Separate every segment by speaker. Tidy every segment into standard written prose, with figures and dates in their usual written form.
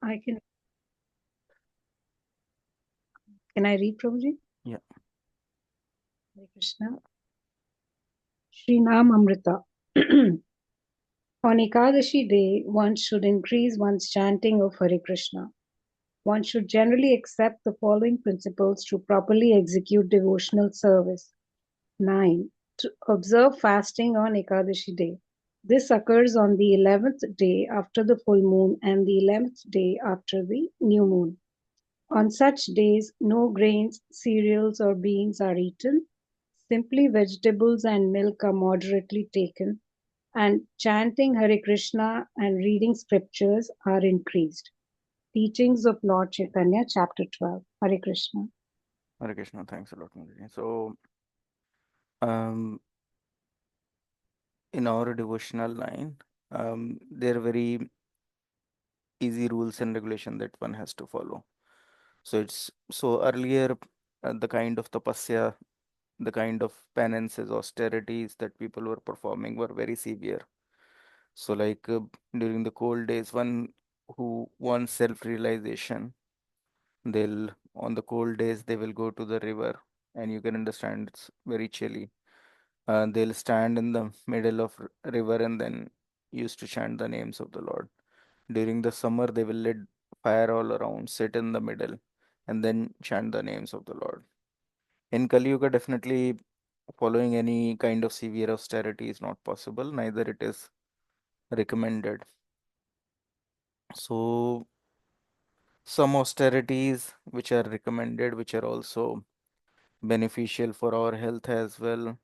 Speaker 1: I can I read, Prabhuji?
Speaker 2: Yeah.
Speaker 1: Hare Krishna. Sri Nam Amrita. On Ekadashi day, one should increase one's chanting of Hare Krishna. One should generally accept the following principles to properly execute devotional service. 9. To observe fasting on Ekadashi day. This occurs on the 11th day after the full moon and the 11th day after the new moon. On such days, no grains, cereals, or beans are eaten. Simply vegetables and milk are moderately taken, and chanting Hare Krishna and reading scriptures are increased. Teachings of Lord Chaitanya, Chapter 12. Hare Krishna.
Speaker 2: Hare Krishna. Thanks a lot, Murali. So, um, in our devotional line, there are very easy rules and regulation that one has to follow. So it's so earlier, the kind of tapasya, the kind of penances, austerities that people were performing were very severe. So, like during the cold days, one who wants self-realization, they'll on the cold days they will go to the river, and you can understand it's very chilly. They'll stand in the middle of river and then used to chant the names of the Lord. During the summer, they will let fire all around, sit in the middle, and then chant the names of the Lord. In Kali Yuga, definitely following any kind of severe austerity is not possible, neither it is recommended. So, some austerities which are recommended, which are also beneficial for our health as well,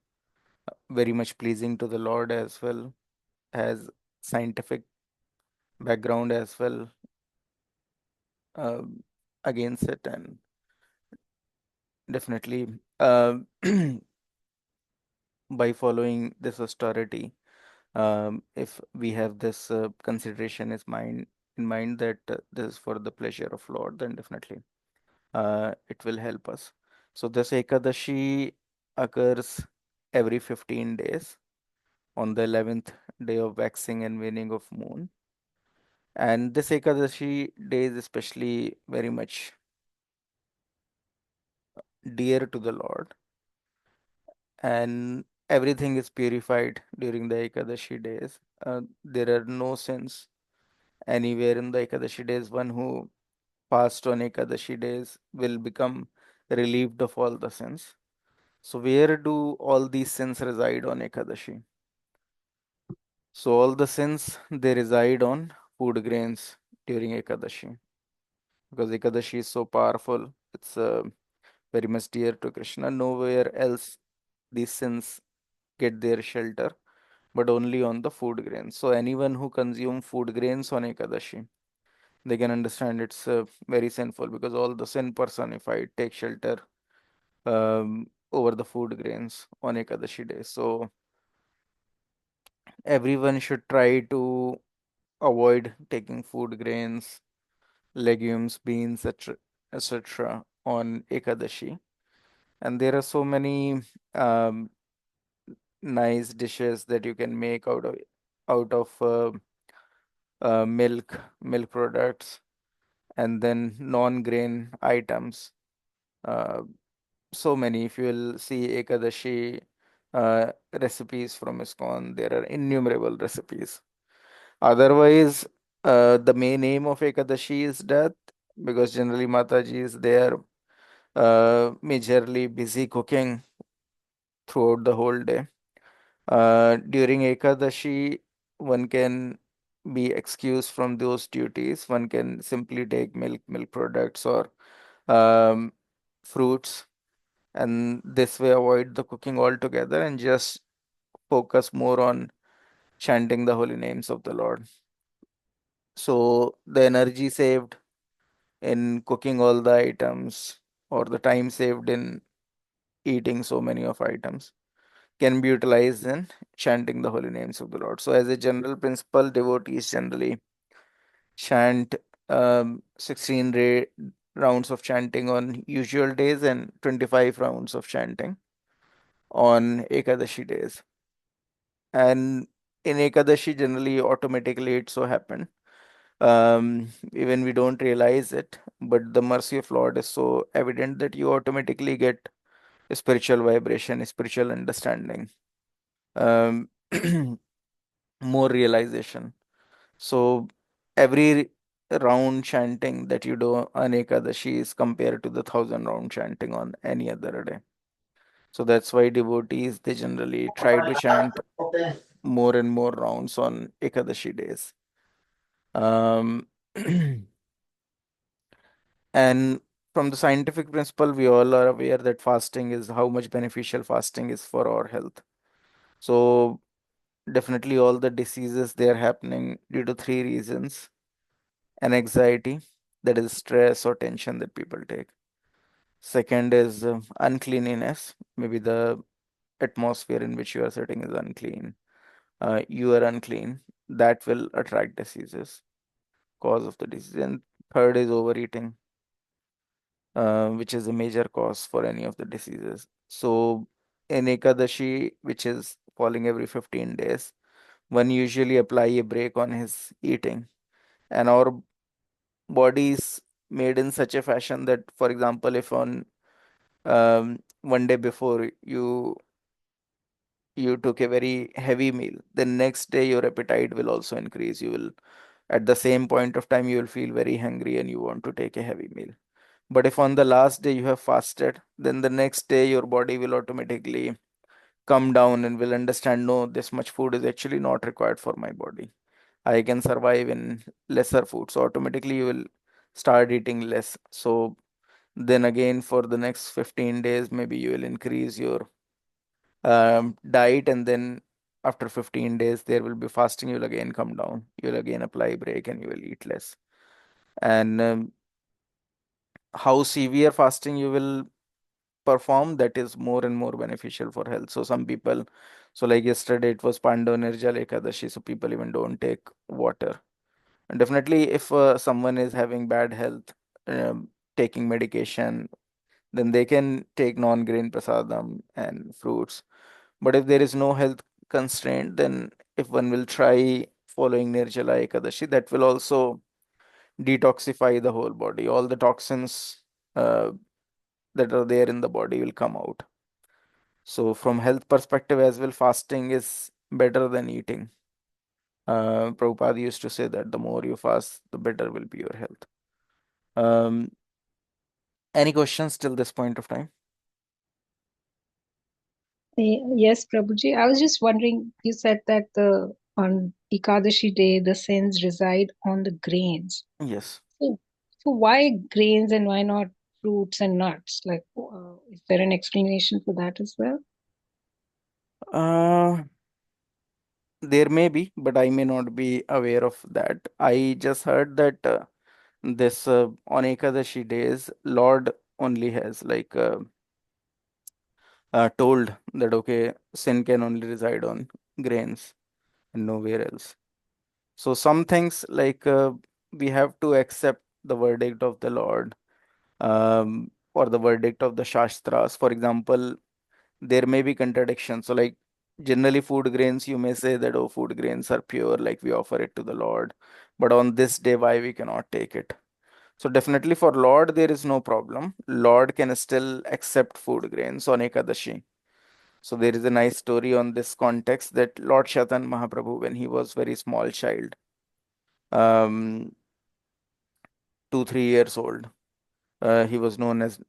Speaker 2: very much pleasing to the Lord as well, has scientific background as well uh, against it, and definitely by following this austerity, if we have this consideration is mind in mind that this is for the pleasure of Lord, then definitely it will help us. So this Ekadashi occurs every 15 days on the 11th day of waxing and waning of moon. And this Ekadashi day is especially very much dear to the Lord, and everything is purified during the Ekadashi days. There are no sins anywhere in the Ekadashi days. One who passed on Ekadashi days will become relieved of all the sins. So, where do all these sins reside on Ekadashi? So, all the sins they reside on food grains during Ekadashi, because Ekadashi is so powerful. It's very much dear to Krishna. Nowhere else these sins get their shelter, but only on the food grains. So, anyone who consume food grains on Ekadashi, they can understand it's very sinful, because all the sin personified take shelter over the food grains on Ekadashi day. So everyone should try to avoid taking food grains, legumes, beans, etc. on Ekadashi. And there are so many um, nice dishes that you can make out of milk products, and then non-grain items. Uh, so many. If you will see Ekadashi recipes from ISKCON, there are innumerable recipes. Otherwise, the main aim of Ekadashi is death, because generally Mataji is there majorly busy cooking throughout the whole day. During Ekadashi, one can be excused from those duties. One can simply take milk products, or um, fruits, and this way avoid the cooking altogether and just focus more on chanting the holy names of the Lord. So the energy saved in cooking all the items, or the time saved in eating so many of items, can be utilized in chanting the holy names of the Lord. So as a general principle, devotees generally chant 16 rounds of chanting on usual days and 25 rounds of chanting on Ekadashi days. And in Ekadashi, generally, automatically it so happened Even we don't realize it, but the mercy of Lord is so evident that you automatically get a spiritual vibration, a spiritual understanding, um, more realization. So every round chanting that you do on Ekadashi is compared to the 1,000 round chanting on any other day. So that's why devotees, they generally try to chant more and more rounds on Ekadashi days. Um, and from the scientific principle, we all are aware that fasting is how much beneficial fasting is for our health. So definitely all the diseases, they are happening due to three reasons: an anxiety, that is stress or tension that people take. Second is uncleanliness, maybe the atmosphere in which you are sitting is unclean. You are unclean, that will attract diseases, cause of the disease. And third is overeating, which is a major cause for any of the diseases. So in Ekadashi, which is falling every 15 days, one usually apply a break on his eating. And our body is made in such a fashion that, for example, if on one day before you took a very heavy meal, the next day your appetite will also increase. You will, at the same point of time, you will feel very hungry and you want to take a heavy meal. But if on the last day you have fasted, then the next day your body will automatically come down and will understand, no, this much food is actually not required for my body. I can survive in lesser food. So automatically you will start eating less. So then again, for the next 15 days, maybe you will increase your diet, and then after 15 days, there will be fasting. You will again come down. You will again apply break and you will eat less. And how severe fasting you will perform, that is more and more beneficial for health. So some people, so like yesterday it was Pando Nirjala Ekadashi, so people even don't take water. And definitely if someone is having bad health, taking medication, then they can take non-grain prasadam and fruits. But if there is no health constraint, then if one will try following Nirjala Ekadashi, that will also detoxify the whole body. All the toxins uh, that are there in the body will come out. So from health perspective as well, fasting is better than eating. Prabhupada used to say that the more you fast, the better will be your health. Um, any questions till this point of time?
Speaker 1: Yes, Prabhuji. I was just wondering, you said that the on Ekadashi day the sins reside on the grains.
Speaker 2: Yes.
Speaker 1: So, so why grains and why not fruits and nuts? Like, is there an explanation for that as well?
Speaker 2: Uh, there may be, but I may not be aware of that. I just heard that this on Ekadashi days, Lord only has told that okay, sin can only reside on grains and nowhere else. So some things we have to accept the verdict of the Lord, or the verdict of the Shastras. For example, there may be contradictions. So like generally food grains, you may say that, oh, food grains are pure, like we offer it to the Lord. But on this day, why we cannot take it? So definitely for Lord, there is no problem. Lord can still accept food grains on Ekadashi. So there is a nice story on this context that Lord Shatan Mahaprabhu, when he was very small child, um, 2, 3 years old, he was known as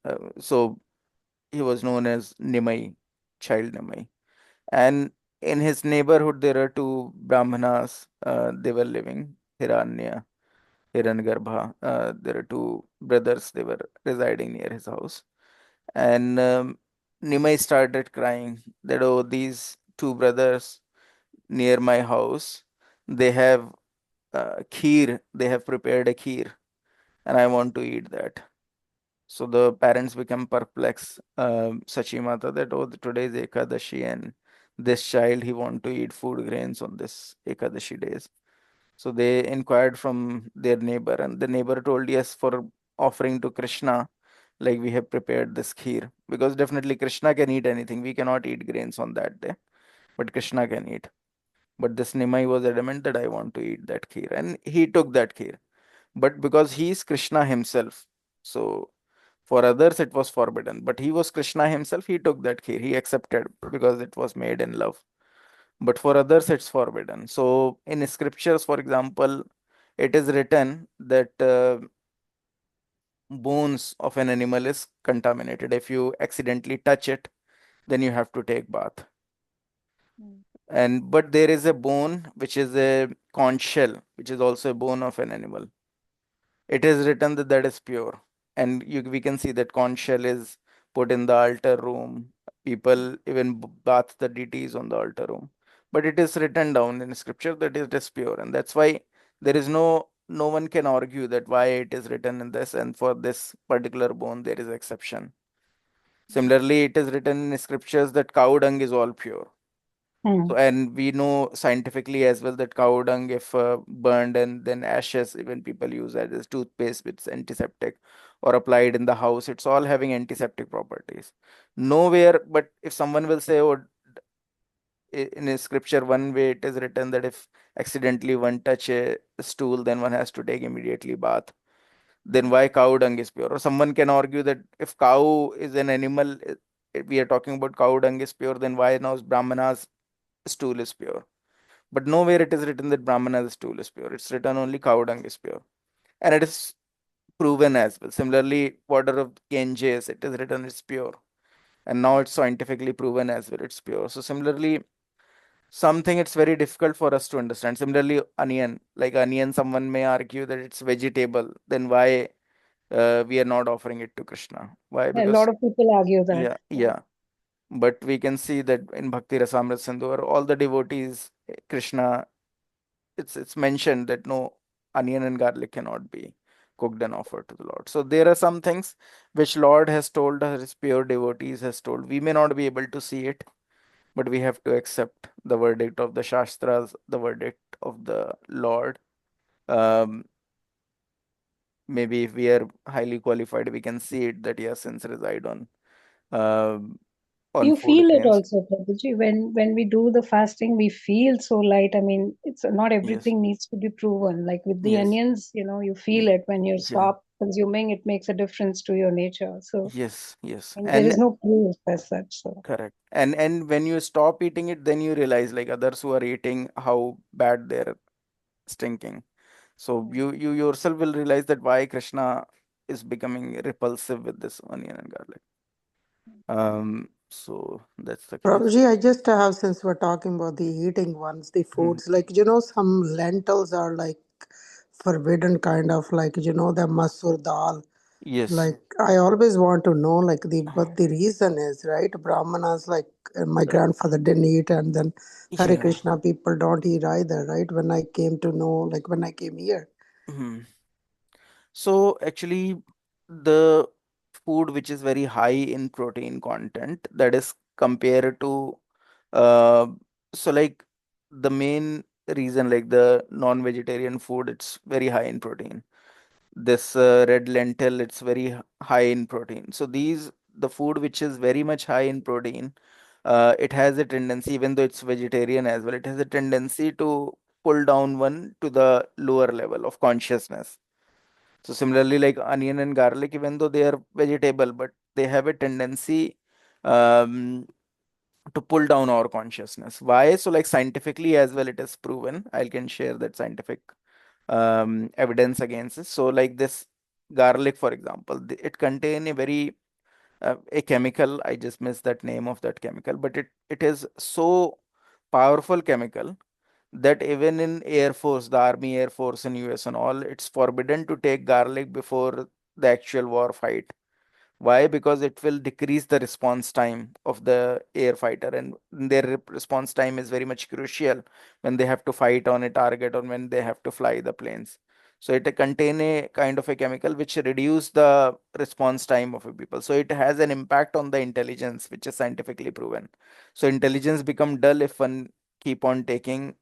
Speaker 2: he was known as Nimai, child Nimai. And in his neighborhood, there are two Brahmanas. They were living, Hiranya, Hiranyagarbha. There are two brothers. They were residing near his house. And Nimai started crying that, oh, these two brothers near my house, they have kheer. They have prepared a kheer, and I want to eat that. So the parents become perplexed, Sachi Mata, that, oh, today is Ekadashi and this child, he want to eat food grains on this Ekadashi days. So they inquired from their neighbor, and the neighbor told, yes, for offering to Krishna, like we have prepared this kheer. Because definitely Krishna can eat anything. We cannot eat grains on that day, but Krishna can eat. But this Nimai was adamant that I want to eat that kheer, and he took that kheer. But because he is Krishna himself, so for others it was forbidden. But he was Krishna himself, he took that kheer, he accepted because it was made in love. But for others it's forbidden. So in scriptures, for example, it is written that bones of an animal is contaminated. If you accidentally touch it, then you have to take bath.
Speaker 1: Mm.
Speaker 2: And but there is a bone which is a conch shell, which is also a bone of an animal. It is written that that is pure, and we can see that conch shell is put in the altar room. People even bath the deities on the altar room, but it is written down in scripture that it is pure, and that's why there is no one can argue that why it is written in this, and for this particular bone there is exception. Similarly, it is written in scriptures that cow dung is all pure. So,
Speaker 1: Mm.
Speaker 2: and we know scientifically as well that cow dung, if burned and then ashes, even people use that as toothpaste, it's antiseptic, or applied in the house, it's all having antiseptic properties. Nowhere, but if someone will say, oh, in a scripture, one way it is written that if accidentally one touch a stool, then one has to take immediately bath. Then why cow dung is pure? Or someone can argue that if cow is an animal, we are talking about cow dung is pure, then why now Brahmana's stool is pure? But nowhere it is written that Brahmana's stool is pure. It's written only cow dung is pure. And it is proven as well. Similarly, water of Ganges, it is written it's pure. And now it's scientifically proven as well, it's pure. So similarly, something it's very difficult for us to understand. Similarly, onion, like onion, someone may argue that it's vegetable. Then why we are not offering it to Krishna? Why?
Speaker 1: A lot
Speaker 2: Because
Speaker 1: of people argue that.
Speaker 2: yeah,
Speaker 1: Yeah.
Speaker 2: yeah. But we can see that in Bhakti Rasamrita Sindhu, all the devotees, Krishna, it's mentioned that no, onion and garlic cannot be cooked and offered to the Lord. So there are some things which Lord has told us, his pure devotees has told. We may not be able to see it, but we have to accept the verdict of the Shastras, the verdict of the Lord. Um, Maybe if we are highly qualified, we can see it that yes, sins reside um on
Speaker 1: You
Speaker 2: food
Speaker 1: feel it
Speaker 2: grains.
Speaker 1: also, Prabhuji. When we do the fasting, we feel so light. I mean, it's not
Speaker 2: Yes,
Speaker 1: everything needs to be proven. Like with the
Speaker 2: yes,
Speaker 1: onions, you feel
Speaker 2: y-
Speaker 1: it when you
Speaker 2: yeah,
Speaker 1: stop consuming. It makes a difference to your nature. So,
Speaker 2: yes, yes.
Speaker 1: and there
Speaker 2: And
Speaker 1: is no proof as such. So,
Speaker 2: correct. And when you stop eating it, then you realize like others who are eating how bad they're stinking. So
Speaker 1: mm,
Speaker 2: you yourself will realize that why Krishna is becoming repulsive with this onion and garlic. So that's the case.
Speaker 3: Prabhuji, I just have, since we're talking about the eating ones, the
Speaker 2: Hmm.
Speaker 3: foods, like, some lentils are like forbidden, kind of like, the masur dal.
Speaker 2: Yes.
Speaker 3: Like, I always want to know, like, but the reason is, right? Brahmanas, like, my grandfather didn't eat, and then Hare
Speaker 2: Yeah.
Speaker 3: Krishna people don't eat either, right? When I came to know, like, when I came here.
Speaker 2: Hmm. So actually, the food which is very high in protein content, that is compared to uh so like the main reason, like the non-vegetarian food, it's very high in protein. This red lentil, it's very high in protein. So these, the food which is very much high in protein, it has a tendency, even though it's vegetarian as well, it has a tendency to pull down one to the lower level of consciousness. So similarly, like onion and garlic, even though they are vegetable, but they have a tendency um, to pull down our consciousness. Why? So like scientifically as well, it is proven. I can share that scientific evidence against this. So like this garlic, for example, it contain a very a chemical. I just missed that name of that chemical, but it is so powerful chemical that even in Air Force, the Army, Air Force in US and all, it's forbidden to take garlic before the actual war fight. Why? Because it will decrease the response time of the air fighter, and their response time is very much crucial when they have to fight on a target or when they have to fly the planes. So it contain a kind of a chemical which reduce the response time of a people. So it has an impact on the intelligence, which is scientifically proven. So intelligence become dull if one keep on taking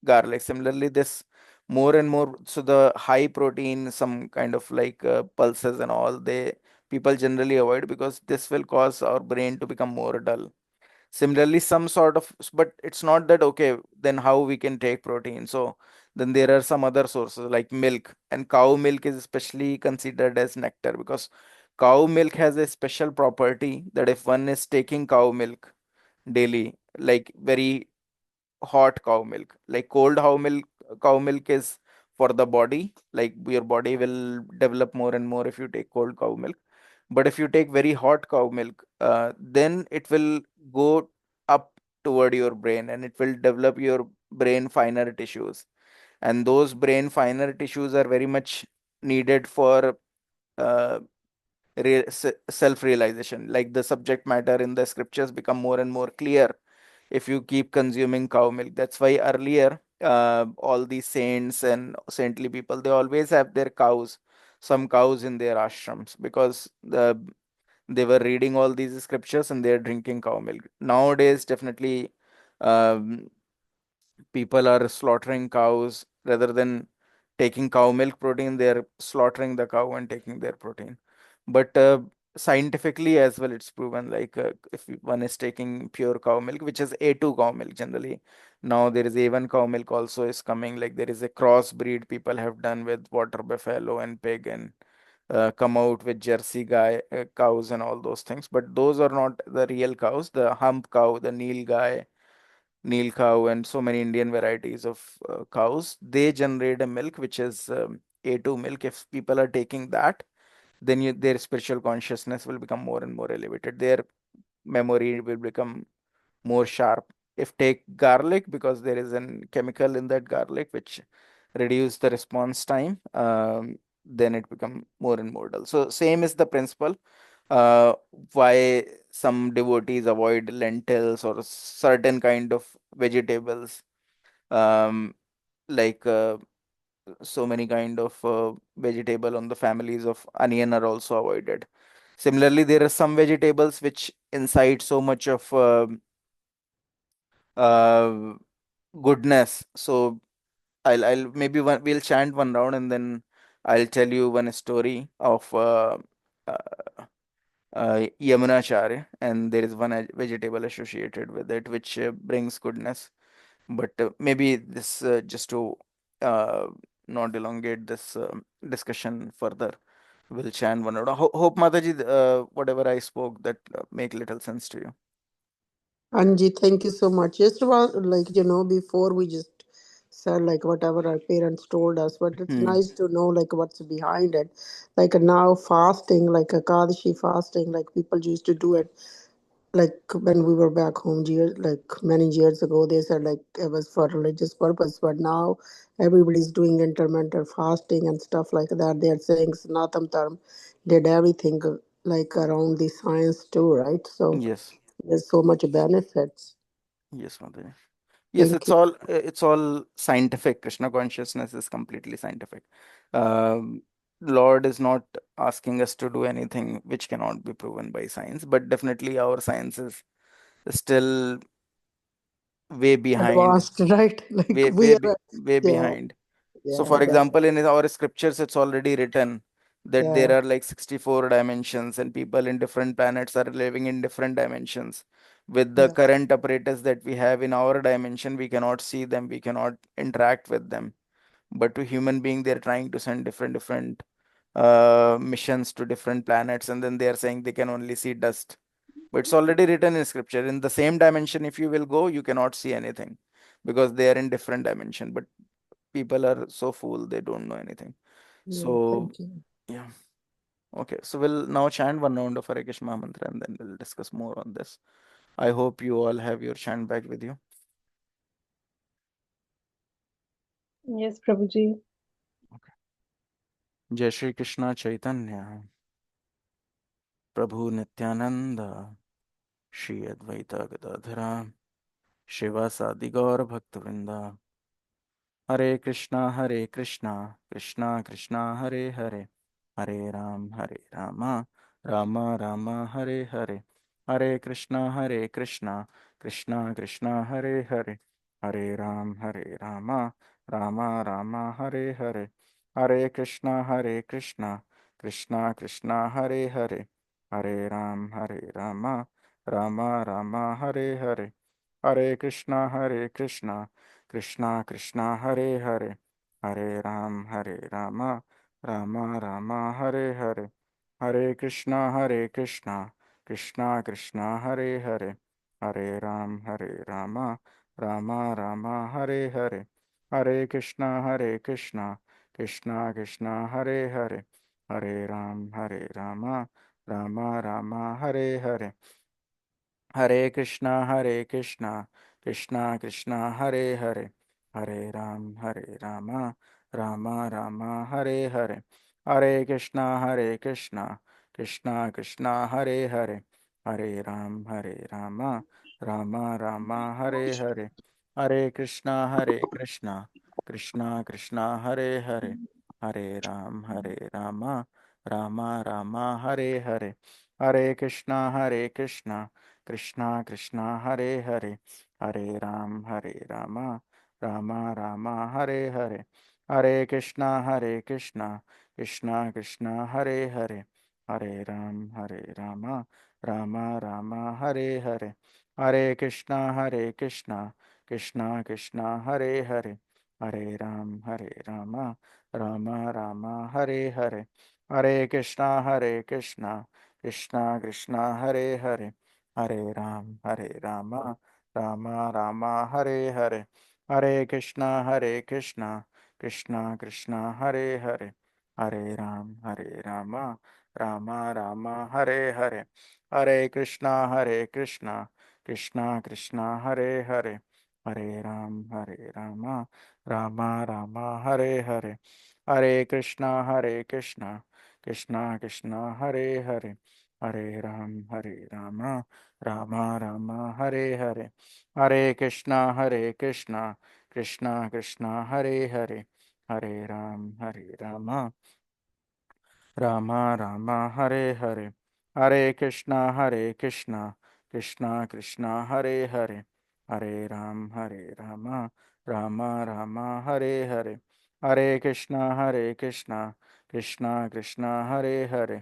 Speaker 2: garlic. Similarly, this more and more, so the high protein, some kind of like pulses and all, they people generally avoid because this will cause our brain to become more dull. Similarly, some sort of, but it's not that okay, then how we can take protein. So then there are some other sources like milk, and cow milk is especially considered as nectar because cow milk has a special property that if one is taking cow milk daily, like very hot cow milk, like cold cow milk is for the body, like your body will develop more and more if you take cold cow milk. But if you take very hot cow milk, then it will go up toward your brain and it will develop your brain finer tissues. And those brain finer tissues are very much needed for uh, self-realization. Like the subject matter in the scriptures become more and more clear if you keep consuming cow milk. That's why earlier, all these saints and saintly people, they always have their cows, some cows in their ashrams because they were reading all these scriptures and they're drinking cow milk. Nowadays, definitely, um, people are slaughtering cows rather than taking cow milk protein. They're slaughtering the cow and taking their protein. But scientifically as well, it's proven like if one is taking pure cow milk, which is A2 cow milk generally. Now there is A1 cow milk also is coming. Like there is a crossbreed people have done with water buffalo and pig and come out with Jersey cows and all those things. But those are not the real cows. The hump cow, the Neel cow, and so many Indian varieties of cows, they generate a milk which is A2 milk. If people are taking that, then their spiritual consciousness will become more and more elevated. Their memory will become more sharp. If take garlic, because there is a chemical in that garlic which reduce the response time, then it become more and more dull. So same is the principle. Uh, why some devotees avoid lentils or certain kind of vegetables, um, like so many kind of vegetable on the families of onion are also avoided. Similarly, there are some vegetables which incite so much of uh, goodness. So I'll maybe we'll chant one round and then I'll tell you one story of uh, Yamunacharya, and there is one vegetable associated with it which brings goodness. But maybe this just to uh, not elongate this discussion further, we'll chant one round. Hope Mataji, whatever I spoke that make little sense to you.
Speaker 3: Anji, thank you so much. Just about like before we just said like whatever our parents told us, but it's
Speaker 2: Hmm.
Speaker 3: nice to know like what's behind it. Like now fasting, like Akadashi fasting, like people used to do it like when we were back home like many years ago. They said like it was for religious purpose, but now everybody's doing intermittent fasting and stuff like that. They're saying Sanatam Dharma did everything like around the science too, right? So
Speaker 2: Yes.
Speaker 3: there's so much benefits.
Speaker 2: Yes, Mataji. Yes,
Speaker 3: Thank
Speaker 2: it's
Speaker 3: you.
Speaker 2: all scientific. Krishna consciousness is completely scientific. Um, Lord is not asking us to do anything which cannot be proven by science, but definitely our science is still way behind,
Speaker 3: Advanced, right? Like
Speaker 2: way
Speaker 3: we
Speaker 2: way
Speaker 3: are,
Speaker 2: way
Speaker 3: yeah,
Speaker 2: behind. So,
Speaker 3: yeah,
Speaker 2: for example, in our scriptures, it's already written that there
Speaker 3: yeah,
Speaker 2: are like 64 dimensions, and people in different planets are living in different dimensions. With the
Speaker 3: yeah,
Speaker 2: current apparatus that we have in our dimension, we cannot see them, we cannot interact with them. But to human being, they're trying to send different missions to different planets, and then they are saying they can only see dust. But it's already written in scripture. In the same dimension, if you will go, you cannot see anything because they are in different dimension. But people are so fool, they don't know anything.
Speaker 3: yeah.
Speaker 2: So
Speaker 3: Thank you.
Speaker 2: yeah. Okay. So we'll now chant one round of Hare Krishna mantra and then we'll discuss more on this. I hope you all have your chant bag with you.
Speaker 1: Yes, Prabhuji.
Speaker 2: Okay. Jai Shri Krishna Chaitanya, Prabhu Nityananda, Shri Advaita Gadadhara, Shiva Gaur Bhaktavinda, Hare Krishna, Krishna Krishna, Hare Hare, Hare Rama, Rama Rama, Hare Hare, Hare Krishna, Krishna Krishna, Hare Hare, Hare Rama, Rama Rama, Hare Hare, Hare Krishna, Krishna Krishna, Hare Hare, Hare Rama, Rama Rama Hare Hare, Hare Krishna Krishna Krishna Hare Hare, Hare Rama, Rama Rama Hare Hare, Hare Krishna Krishna Krishna Hare Hare, Hare Rama, Rama Rama Hare Hare, Hare Krishna Krishna Krishna Hare Hare, Hare Rama, Rama Rama Hare Hare, Hare Krishna Krishna Hare Hare, Hare Rama, Rama Rama Hare Hare, Hare Krishna Krishna Hare Hare, Hare Rama, Rama Rama Hare Hare, Hare Krishna Krishna Hare Hare, Hare Rama, Rama Rama Hare Hare, Hare Krishna Krishna Hare Hare, Hare Rama, Rama Rama Hare Hare, Hare Krishna Krishna Hare Hare, Hare Rama, Rama Rama Hare Hare, Hare Krishna Krishna Hare Hare, Hare Rama, Rama Rama Hare Hare, Hare Krishna Krishna Hare Hare, Hare Rama, Rama Rama Hare Hare, Hare Krishna Krishna Hare Hare, Hare Rama, Rama Rama Hare Hare, Hare Krishna Krishna Hare Hare, Hare Rama, Rama Rama Hare Hare, Hare Krishna Krishna Hare Hare, Hare Rama, Rama Rama Hare Hare, Hare Krishna Krishna Hare Hare, Hare Rama, Rama Rama Hare Hare, Hare Krishna Krishna Hare Hare, Hare Rama, Rama Rama Hare Hare, Hare Krishna Krishna Hare Hare,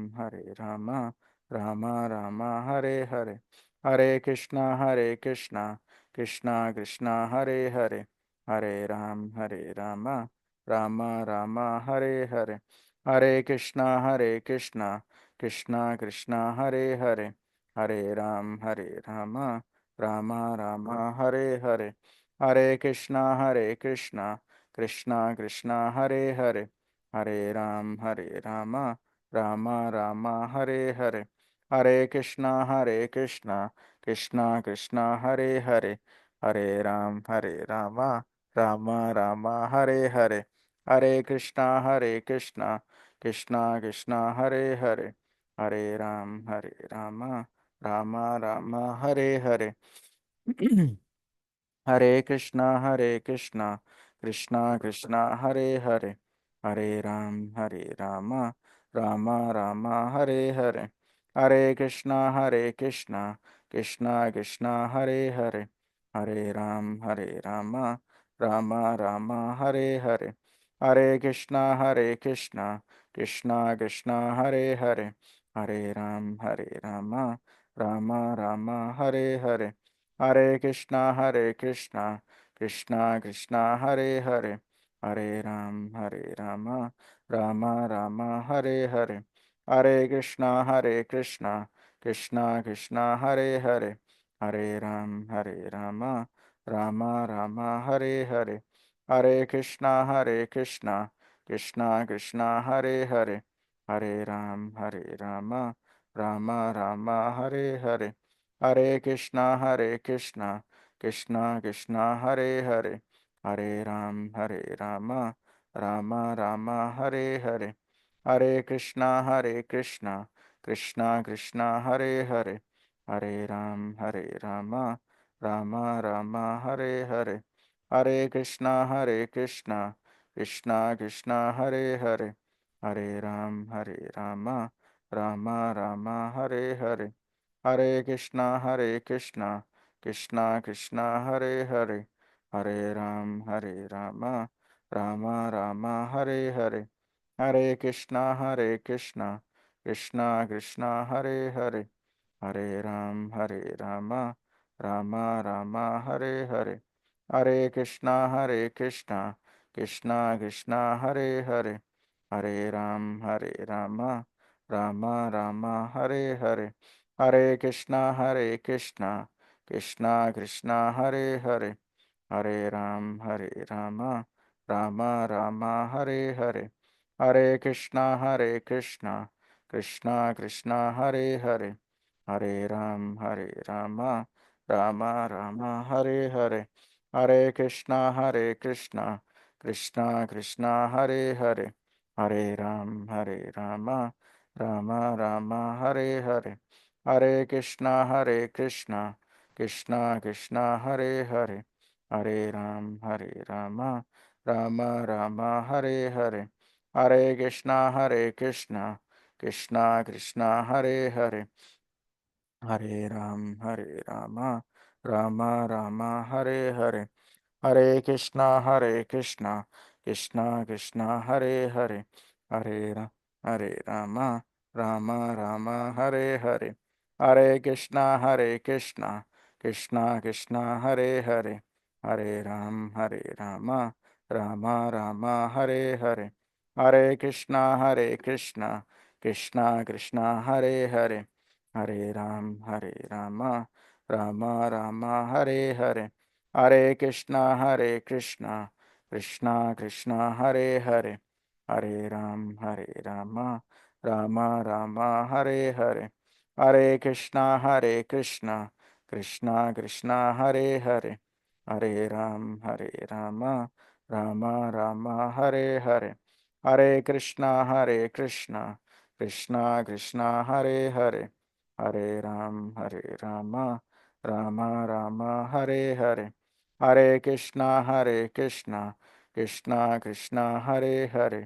Speaker 2: Hare Rama, Rama Rama Hare Hare, Hare Krishna Krishna Hare Hare, Hare Rama, Rama Rama Hare Hare, Hare Krishna Krishna Hare Hare, Hare Rama, Rama Rama Hare Hare, Hare Krishna Krishna Hare Hare, Hare Rama, Rama Rama Hare Hare, Hare Krishna Krishna Hare Hare, Hare Rama, Rama Rama Hare Hare, Hare Krishna Krishna Hare Hare, Hare Rama, Rama Rama Hare Hare. Hare Krishna Krishna Hare Hare, Hare Rama, Rama Rama Hare Hare, Hare Krishna Krishna Hare Hare, Hare Rama, Rama Rama Hare Hare, Hare Krishna Krishna Hare Hare, Hare Rama, Rama Rama Hare Hare, Hare Krishna Krishna Hare Hare, Hare Rama, Rama Rama Hare Hare, Hare Krishna Krishna Hare Hare, Hare Rama, Rama Rama Hare Hare, Hare Krishna Krishna Hare Hare, Hare Rama, Rama Rama Hare Hare, Hare Krishna Krishna Hare Hare, Hare Rama, Rama Rama Hare Hare, Hare Krishna Krishna Hare Hare, Hare Rama, Rama Rama Hare Hare, Hare Krishna Krishna Hare Hare, Hare Rama, Rama Rama Hare Hare, Hare Krishna Krishna Hare Hare, Hare Rama, Rama Rama Hare Hare, Hare Krishna Krishna Hare Hare, Hare Rama, Rama Rama, Hare Hare. Hare Krishna, Krishna Krishna, Hare Hare. Hare Rama, Rama Rama, Hare Hare. Hare Krishna, Krishna Krishna, Hare Hare. Hare Rama, Rama Rama, Hare Hare. Hare Krishna, Krishna Krishna, Hare Hare. Hare Rama, Rama Rama, Hare Hare. Hare Krishna, Krishna Krishna, Hare Hare. Hare Rama, Rama Rama, Hare Hare. Hare Krishna, Krishna Krishna, Hare Hare. Hare Rama, Rama Rama, Hare Hare. Hare Krishna, Krishna Krishna, Hare Hare. Hare Rama, Rama Rama, Hare Hare. Hare Krishna, Krishna Krishna, Hare Hare. Hare Rama, Rama Rama, Hare Hare. Hare Krishna, Krishna Krishna, Hare Hare. Hare Rama, Rama Rama, Hare Hare. Hare Krishna, Krishna Krishna, Hare Hare. Hare Rama, Rama Rama, Hare Hare. Hare Krishna, Krishna Krishna, Hare Hare. Hare Rama, Rama Rama, Hare Hare. Hare Krishna, Krishna Krishna, Hare Hare. Hare Rama, Rama Rama, Hare Hare. Hare Krishna, Krishna Krishna, Hare Hare. Hare Rama, Rama Rama, Hare Hare. Hare Krishna, Krishna Krishna, Hare Hare.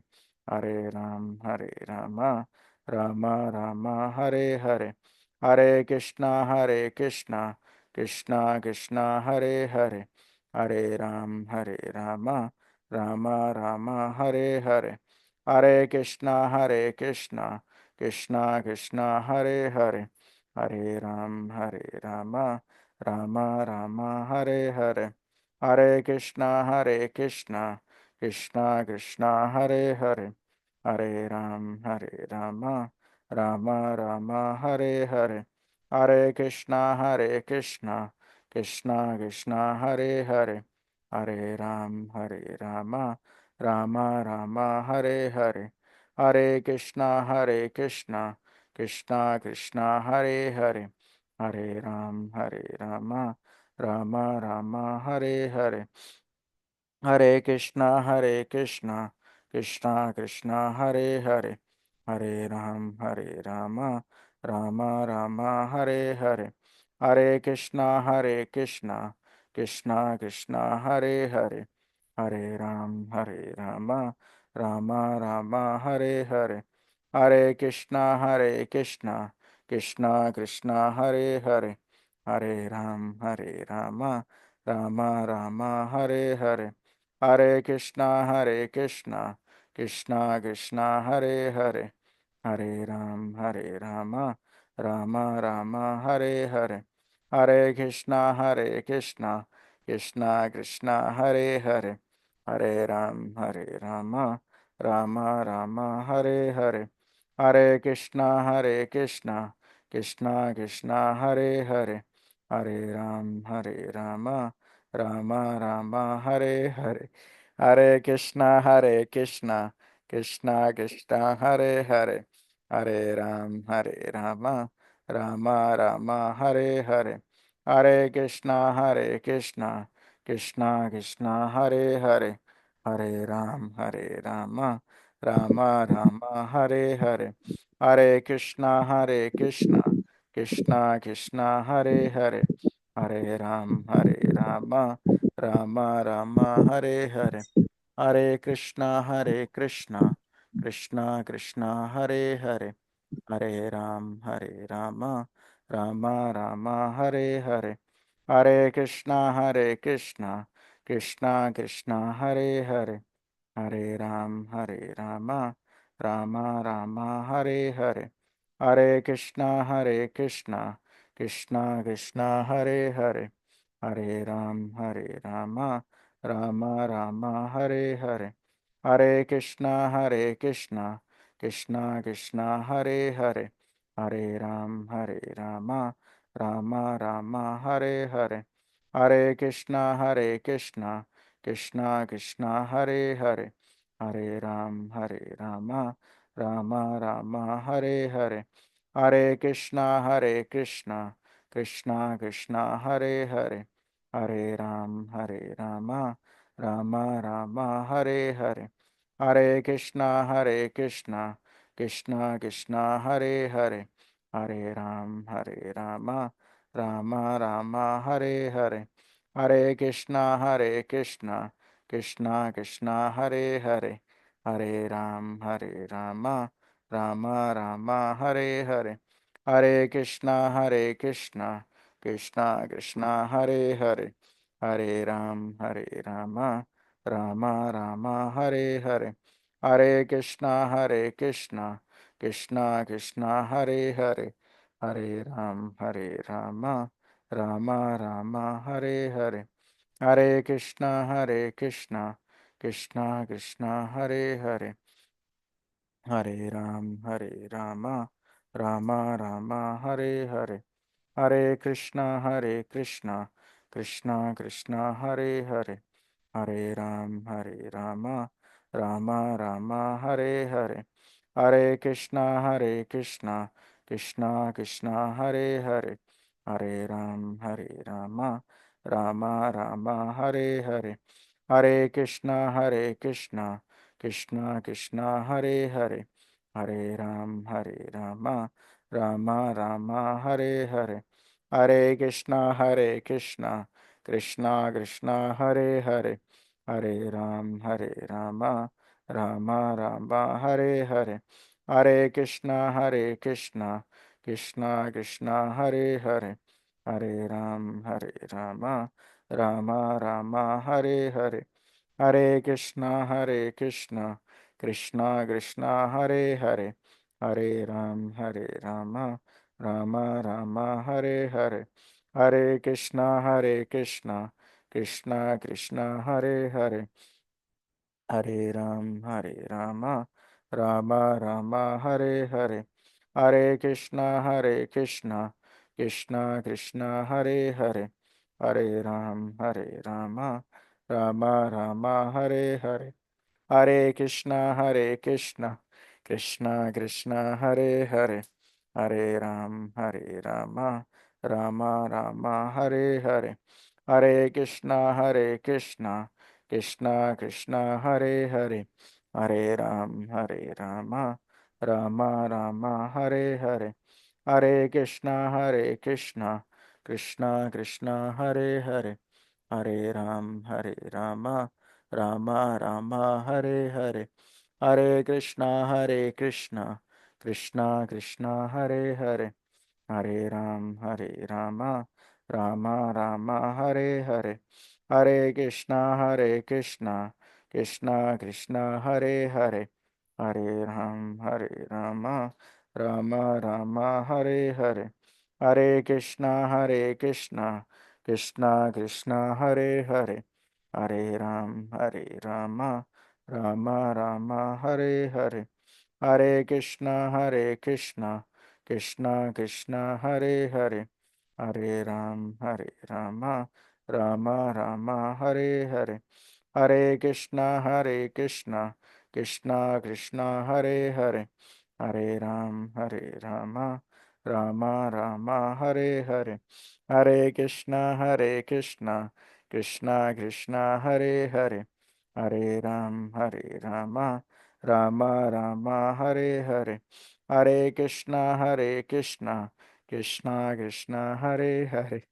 Speaker 2: Hare Rama, Rama Rama, Hare Hare. Hare Krishna, Krishna Krishna, Hare Hare. Hare Rama, Rama Rama, Hare Hare. Hare Krishna, Krishna Krishna, Hare Hare. Hare Rama, Rama Rama, Hare Hare. Hare Krishna, Krishna Krishna, Hare Hare. Hare Rama, Rama Rama, Hare Hare. Hare Krishna, Krishna Krishna, Hare Hare. Hare Rama, Rama Rama, Hare Hare. Hare Krishna, Krishna Krishna, Hare Hare. Hare Rama, Rama Rama, Hare Hare. Hare Krishna, Krishna Krishna, Hare Hare. Hare Rama, Rama Rama, Hare Hare. Hare Krishna, Krishna Krishna, Hare Hare. Hare Rama, Rama Rama, Hare Hare. Hare Krishna, Krishna Krishna, Hare Hare. Hare Rama, Rama Rama, Hare Hare. Hare Krishna, Krishna Krishna, Hare Hare. Hare Rama, Rama Rama, Hare Hare. Hare Krishna, Krishna Krishna, Hare Hare. Hare Rama, Rama Rama, Hare Hare. Hare Krishna, Krishna Krishna, Hare Hare. Hare Rama, Rama Rama, Hare Hare. Hare Krishna, Krishna Krishna, Hare Hare. Hare Rama, Rama Rama, Hare Hare. Hare Krishna, Krishna Krishna, Hare Hare. Hare Rama, Rama Rama, Hare Hare. Hare Krishna, Krishna Krishna, Hare Hare. Hare Rama, Rama Rama, Hare Hare. Hare Krishna, Krishna Krishna, Hare Hare. Hare Rama, Rama Rama, Hare Hare. Hare Krishna, Krishna Krishna, Hare Hare. Hare Rama, Rama Rama, Hare Hare. Hare Krishna, Krishna Krishna, Hare Hare, Hare Rama, Rama Rama, Hare Hare, Hare Krishna, Krishna Krishna, Hare Hare, Hare Rama, Rama Rama, Hare Hare, Hare Krishna, Krishna Krishna, Hare Hare, Hare Rama, Rama Rama, Hare Hare, Hare Krishna, Krishna Krishna, Hare Hare, Hare Rama, Rama Rama, Hare Hare, Hare Krishna, Krishna Krishna, Hare Hare, Hare Rama, Rama Rama, Hare Hare, Hare Krishna, Krishna Krishna, Hare Hare, Hare Rama, Rama Rama, Hare Hare, Hare Krishna, Krishna Krishna, Hare Hare, Hare Rama, Rama Rama, Hare Hare, Hare Krishna, Krishna Krishna, Hare Hare, Hare Rama, Rama Rama, Hare Hare, Hare Krishna, Krishna Krishna, Hare Hare, Hare Rama, Rama Rama, Hare Hare, Hare Krishna, Krishna Krishna, Hare Hare, Hare Rama, Rama Rama, Hare Hare, Hare Krishna, Krishna Krishna, Hare Hare, Hare Rama, Rama Rama, Hare Hare, Hare Krishna, Krishna Krishna, Hare Hare, Hare Rama, Rama Rama, Hare Hare, Hare Krishna, Krishna Krishna, Hare Hare, Hare Rama, Rama Rama, Hare Hare, Hare Krishna, Krishna Krishna, Hare Hare, Hare Rama, Rama Rama, Hare Hare, Hare Krishna, Krishna Krishna, Hare Hare, Hare Rama, Rama Rama, Hare Hare, Hare Krishna, Krishna Krishna, Hare Hare, Hare Rama, Rama Rama, Hare Hare, Hare Krishna, Krishna Krishna, Hare Hare, Hare Rama, Rama Rama, Hare Hare, Hare Krishna, Krishna Krishna, Hare Hare, Hare Rama, Rama Rama, Hare Hare, Hare Krishna, Krishna Krishna, Hare Hare, Hare Rama, Rama Rama, Hare Hare, Hare Krishna, Krishna Krishna, Hare Hare, Hare Rama, Rama Rama, Hare Hare, Hare Krishna, Krishna Krishna, Hare Hare, Hare Rama, Rama Rama, Hare Hare, Hare Krishna, Krishna Krishna, Hare Hare, Hare Rama, Rama Rama, Hare Hare, Hare Krishna, Krishna Krishna, Hare Hare, Hare Rama, Rama Rama, Hare Hare, Hare Krishna, Krishna Krishna, Hare Hare, Hare Rama, Rama Rama, Hare Hare, Hare Krishna, Krishna Krishna, Hare Hare, Hare Rama, Rama Rama, Hare Hare, Hare Krishna, Krishna Krishna, Hare Hare, Hare Rama, Rama Rama, Hare Hare, Hare Krishna, Krishna Krishna, Hare Hare,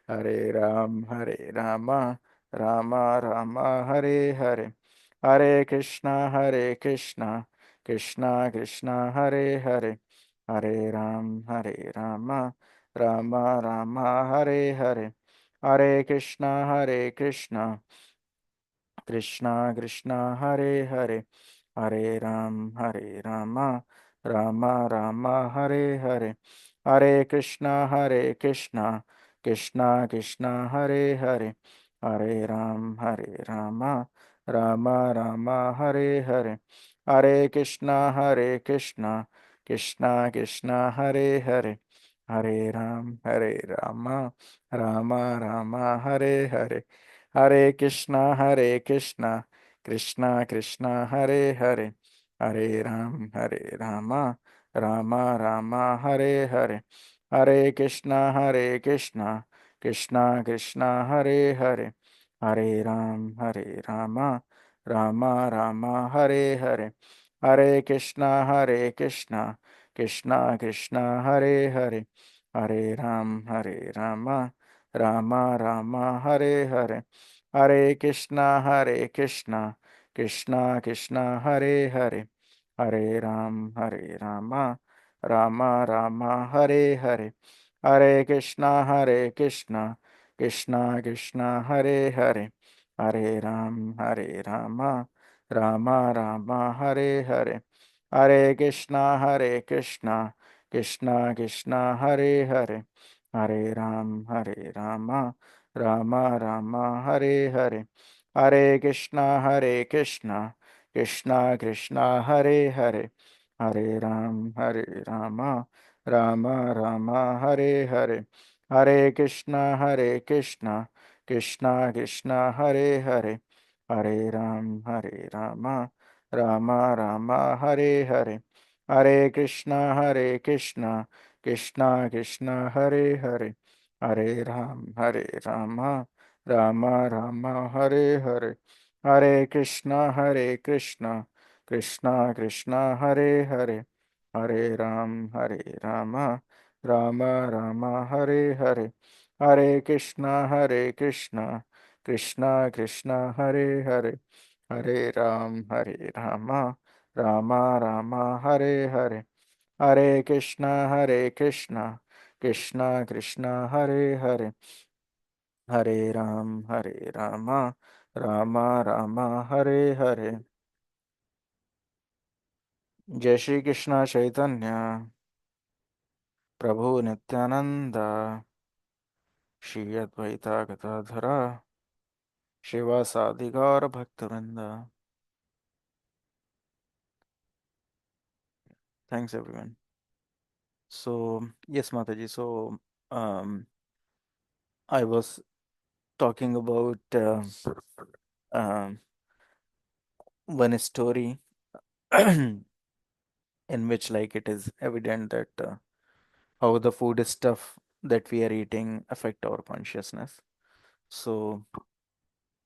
Speaker 2: Hare Rama, Rama Rama, Hare Hare, Hare Krishna, Krishna Krishna, Hare Hare, Hare Rama, Rama Rama, Hare Hare, Hare Krishna, Krishna Krishna, Hare Hare, Hare Rama, Rama Rama Hare Hare, Hare Krishna Krishna Krishna Hare Hare, Hare Rama Rama Rama Hare Hare, Hare Krishna Krishna Krishna Hare Hare, Hare Rama Rama Rama Hare Hare, Hare Krishna Krishna Krishna Hare Hare, Hare Rama Rama Hare Hare, Hare Krishna Krishna Hare Hare, Hare Rama Rama Hare Hare, Hare Krishna Krishna Hare Hare, Hare Rama Rama Hare Hare, Hare Krishna Krishna Hare Hare, Hare Rama Rama Hare Hare, Hare Krishna Krishna Hare Hare, Hare Rama Rama Hare Hare, Hare Krishna Krishna Hare Hare, Hare Rama Rama Hare Hare, Hare Krishna Krishna Hare Hare, Hare Rama Rama Hare Hare, Hare Krishna Krishna Hare Hare, Hare Rama Rama Hare Hare, Hare Krishna Krishna Hare Hare, Hare Rama Rama Hare Hare, Hare Krishna Krishna Hare Hare, Hare Rama Rama Hare Hare, Hare Krishna Krishna Hare Hare, Hare Rama Rama Hare Hare, Hare Krishna Krishna Hare Hare, Hare Rama Rama Hare Hare. Jai Shri Krishna Chaitanya Prabhu Nityanand Shri Advaita Gadadhara शिवासादि Gaur भक्तवृंद. Thanks everyone. So yes, Mataji. So I was talking about um, one story in which, like, it is evident that how the food stuff that we are eating affect our consciousness. So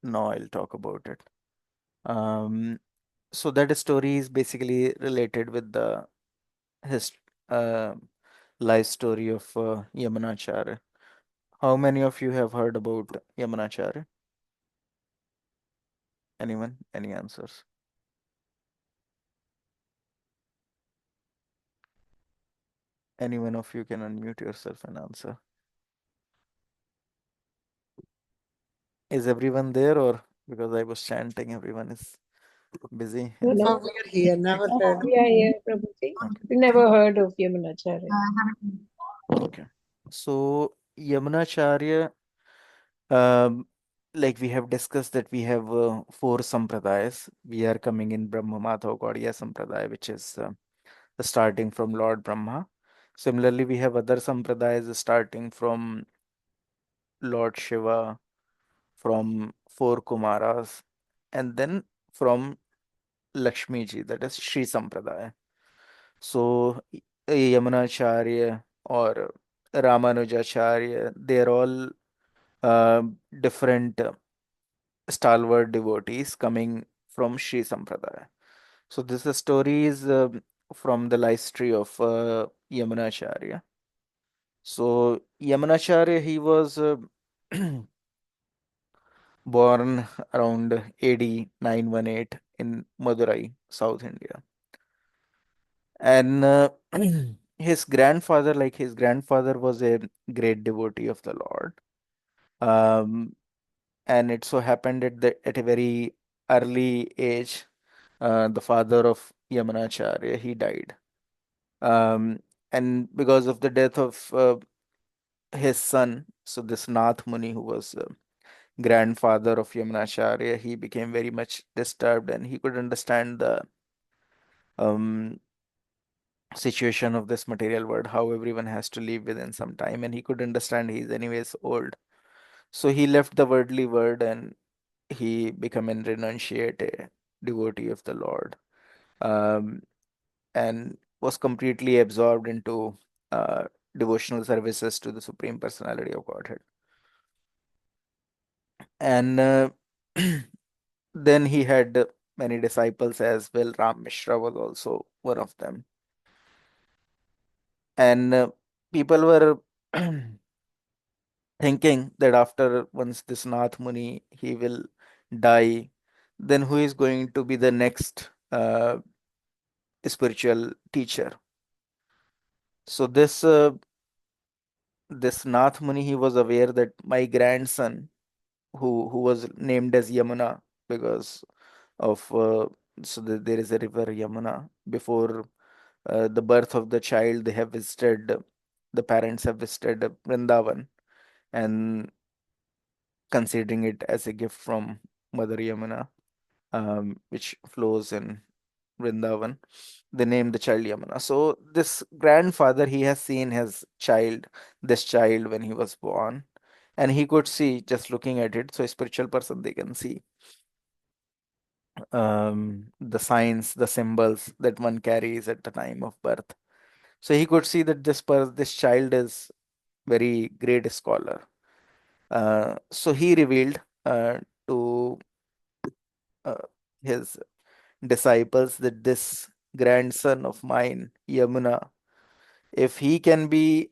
Speaker 2: now I'll talk about it. So that story is basically related with the his uh, life story of Yamunacharya. How many of you have heard about Yamunacharya? Anyone? Any answers? Any one of you can unmute yourself and answer. Is everyone there, or because I was chanting, everyone is busy?
Speaker 1: No, no.
Speaker 3: So we are here, never heard.
Speaker 1: We are here, Prabhuji.
Speaker 2: Okay.
Speaker 1: We never heard of Yamunacharya.
Speaker 2: Okay. So Yamunacharya, um, like we have discussed that we have four sampradayas. We are coming in Brahma Madhav Gaudiya Sampradaya, which is starting from Lord Brahma. Similarly, we have other sampradayas starting from Lord Shiva, from four Kumaras, and then from Lakshmi ji, that is Sri Sampradaya. So Yamunacharya or Ramanujacharya, they are all uh, different stalwart devotees coming from Sri Sampradaya. So this story is from the life story of Yamunacharya. So Yamunacharya, he was born around AD 918 in Madurai, South India. And his grandfather was a great devotee of the Lord. And it so happened at a very early age, the father of Yamunacharya, he died. Um, and because of the death of his son, so this Nath Muni, who was grandfather of Yamunacharya, he became very much disturbed and he could understand the um, situation of this material world, how everyone has to live within some time, and he could understand he's anyways old. So he left the worldly world and he became a renunciate, a devotee of the Lord, um, and was completely absorbed into uh, devotional services to the Supreme Personality of Godhead. And then he had many disciples as well. Ram Mishra was also one of them. And people were thinking that after once this Nath Muni he will die, then who is going to be the next spiritual teacher? So this Nath Muni, he was aware that my grandson, who was named as Yamuna because of there is a river Yamuna. Before the birth of the child, they have visited, the parents have visited Vrindavan, and considering it as a gift from Mother Yamuna, which flows in Vrindavan. They named the child Yamuna. So this grandfather, he has seen this child when he was born, and he could see just looking at it. So a spiritual person, they can see the signs, the symbols that one carries at the time of birth. So he could see that this child is very great scholar. So he revealed to uh, his disciples that this grandson of mine, Yamuna, if he can be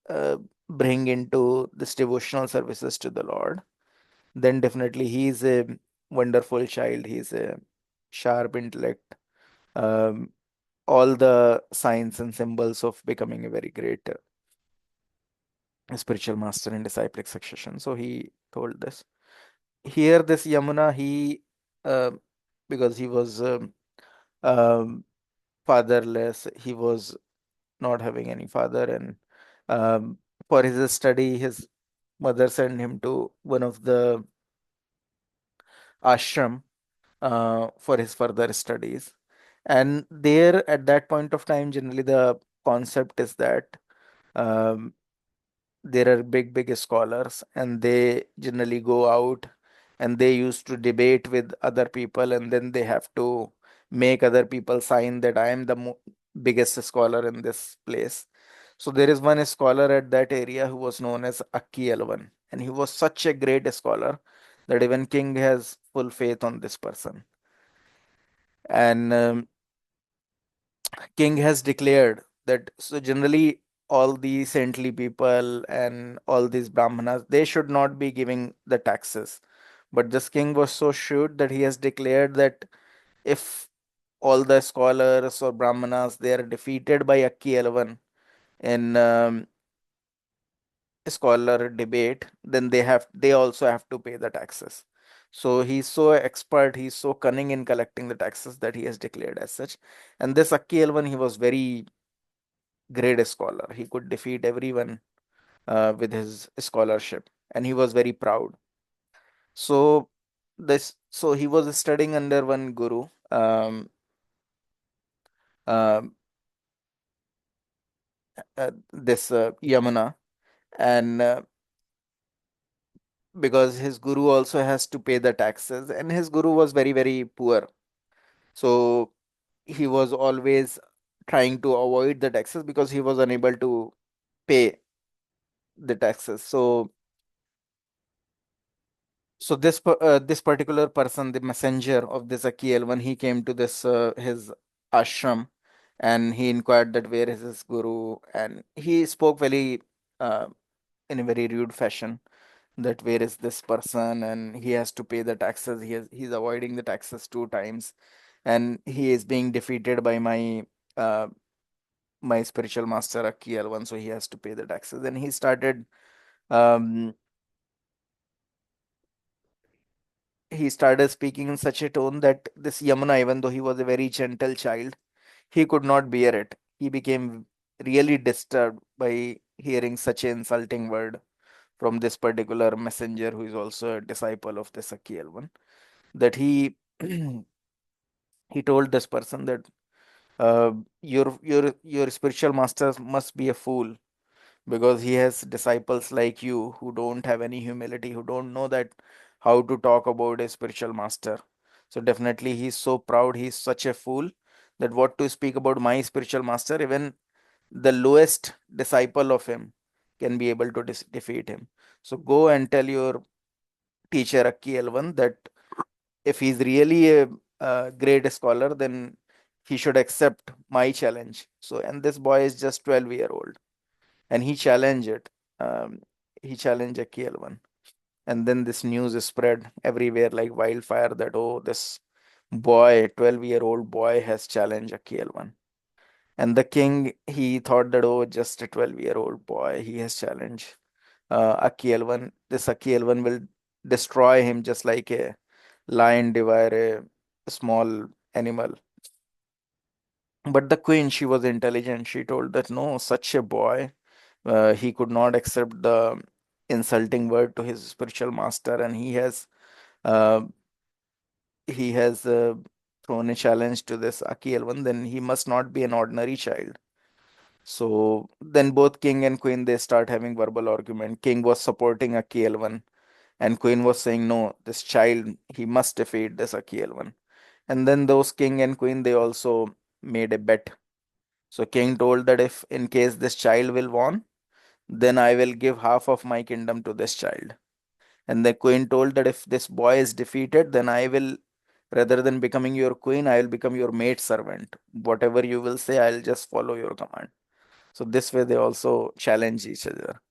Speaker 2: uh, bring into this devotional services to the Lord, then definitely he is a wonderful child. He is a sharp intellect. Um, all the signs and symbols of becoming a very great spiritual master in disciplic succession. So he told this. Here, this Yamuna, he uh, because he was um, fatherless, he was not having any father, and um, for his study, his mother sent him to one of the ashram for his further studies. And there, at that point of time, generally the concept is that um, there are big scholars, and they generally go out and they used to debate with other people, and then they have to make other people sign that I am the biggest scholar in this place. So there is one scholar at that area who was known as Akki Elvan, and he was such a great scholar that even king has full faith on this person. And king has declared that, so generally all these saintly people and all these brahmanas, they should not be giving the taxes, but this king was so sure that he has declared that if all the scholars or brahmanas, they are defeated by Akki 11 in scholar debate, then they also have to pay the taxes. So he's so expert, he's so cunning in collecting the taxes that he has declared as such. And this Akki 11, he was very great scholar. He could defeat everyone with his scholarship, and he was very proud. So so he was studying under one guru, um, this Yamuna, and because his guru also has to pay the taxes, and his guru was very poor, so he was always trying to avoid the taxes because he was unable to pay the taxes. So this particular person, the messenger of this Akiel, when he came to this his ashram, and he inquired that where is his guru, and he spoke very uh, in a very rude fashion that where is this person, and he has to pay the taxes. He's avoiding the taxes two times, and he is being defeated by uh, my spiritual master Akiel one, so he has to pay the taxes. And he started um, speaking in such a tone that this Yamuna, even though he was a very gentle child, he could not bear it. he became really disturbed by hearing such an insulting word from this particular messenger who is also a disciple of this Akiel one, that he he told this person that your spiritual master must be a fool, because he has disciples like you who don't have any humility, who don't know that how to talk about a spiritual master. So definitely he's so proud, he's such a fool, that what to speak about my spiritual master, even the lowest disciple of him can be able to defeat him. So go and tell your teacher Akki Elvan that if he's really a great scholar, then he should accept my challenge. So, and this boy is just 12-year-old, and he challenged it. Um, he challenged Akki Elvan. And then this news is spread everywhere like wildfire that, oh, this boy, 12-year-old boy, has challenged Akki Elvan. And the king, he thought that, oh, just a 12-year-old boy, he has challenged Akki Elvan. This Akki Elvan will destroy him just like a lion devour a small animal. But the queen, she was intelligent. She told that no, such a boy, he could not accept the insulting word to his spiritual master, and uh, he has thrown a challenge to this Akki Elvan. Then he must not be an ordinary child. So then both king and queen, they start having verbal argument. King was supporting Akki Elvan, and queen was saying, no, this child, he must defeat this Akki Elvan. And then those king and queen, they also made a bet. So king told that if in case this child will won, then I will give half of my kingdom to this child. And the queen told that if this boy is defeated, then I will, rather than becoming your queen, I will become your maid servant. Whatever you will say, I'll just follow your command. So this way they also challenge each other.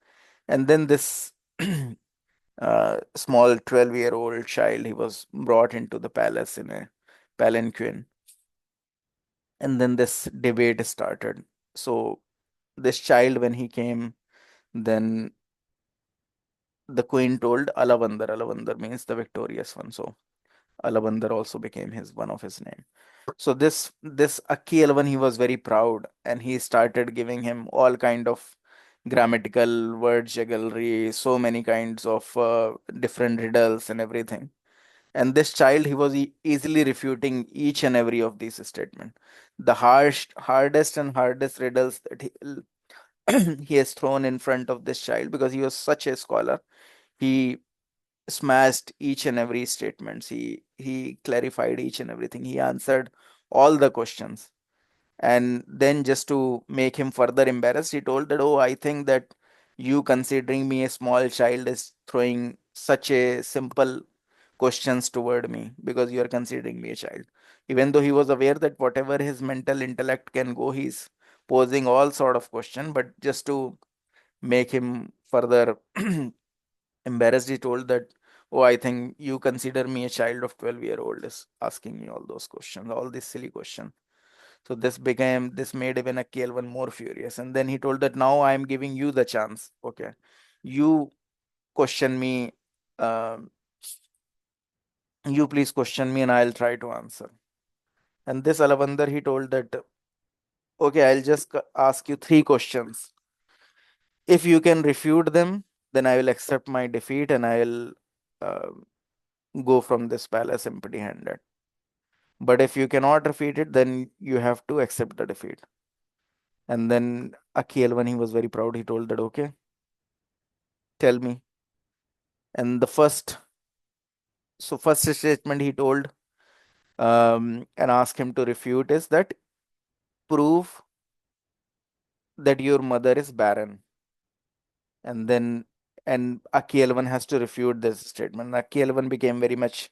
Speaker 2: And then this small 12-year-old child, he was brought into the palace in a palanquin. And then this debate started. So this child, when he came, then the queen told Alavandar. Alavandar means the victorious one. So Alavandar also became his one of his name. So this Akki Elvan, he was very proud, and he started giving him all kind of grammatical word jugglery, so many kinds of different riddles and everything. And this child, he was easily refuting each and every of these statements. The hardest and hardest riddles that he has thrown in front of this child, because he was such a scholar. He smashed each and every statements. He clarified each and everything. He answered all the questions. And then just to make him further embarrassed, he told that, oh, I think that you considering me a small child is throwing such a simple questions toward me because you are considering me a child. Even though he was aware that whatever his mental intellect can go, he's posing all sort of question, but just to make him further embarrassed, he told that, oh, I think you consider me a child of 12-year-old is asking me all those questions, all these silly questions. So this made even Akil one more furious. And then he told that now I am giving you the chance. Okay. You question me. Um, you please question me and I'll try to answer. And this Alavandar, he told that, okay, I'll just ask you three questions. If you can refute them, then I will accept my defeat and I'll uh, go from this palace empty handed. But if you cannot defeat it, then you have to accept the defeat. And then Akil, when he was very proud, he told that, okay, tell me. And first statement he told and asked him to refute is that prove that your mother is barren. And then, and Akielvan has to refute this statement. Akielvan became very much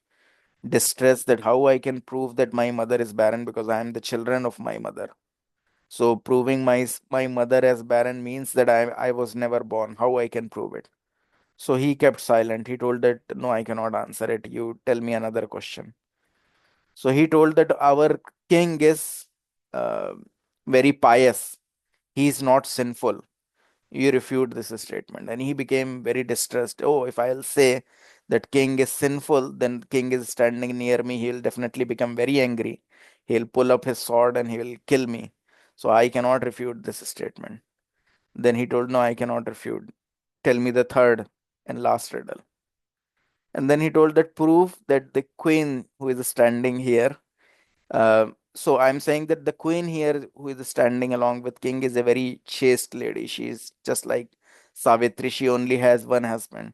Speaker 2: distressed that how I can prove that my mother is barren because I am the children of my mother. So proving my mother as barren means that I was never born. How I can prove it? So he kept silent. He told that no, I cannot answer it. You tell me another question. So he told that our king is uh, very pious. He is not sinful. You refute this statement. And he became very distressed. Oh, if I'll say that king is sinful, then king is standing near me. He'll definitely become very angry. He'll pull up his sword and he will kill me. So I cannot refute this statement. Then he told, no, I cannot refute. Tell me the third and last riddle. And then he told that prove that the queen who is standing here. So I'm saying that the queen here who is standing along with king is a very chaste lady. She is just like Savitri. She only has one husband.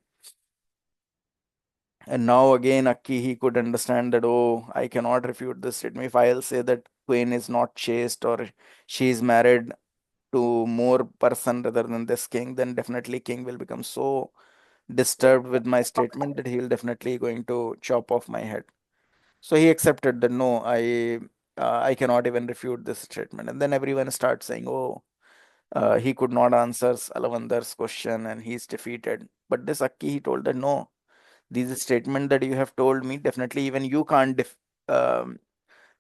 Speaker 2: And now again, Akki, he could understand that, oh, I cannot refute this statement. If I'll say that queen is not chaste or she is married to more person rather than this king, then definitely king will become so disturbed with my statement that he'll definitely going to chop off my head. So he accepted that no, I cannot even refute this statement. And then everyone starts saying, oh, he could not answer Alavandar's question and he's defeated. But this Akki, he told that no, these statement that you have told me, definitely even you can't um,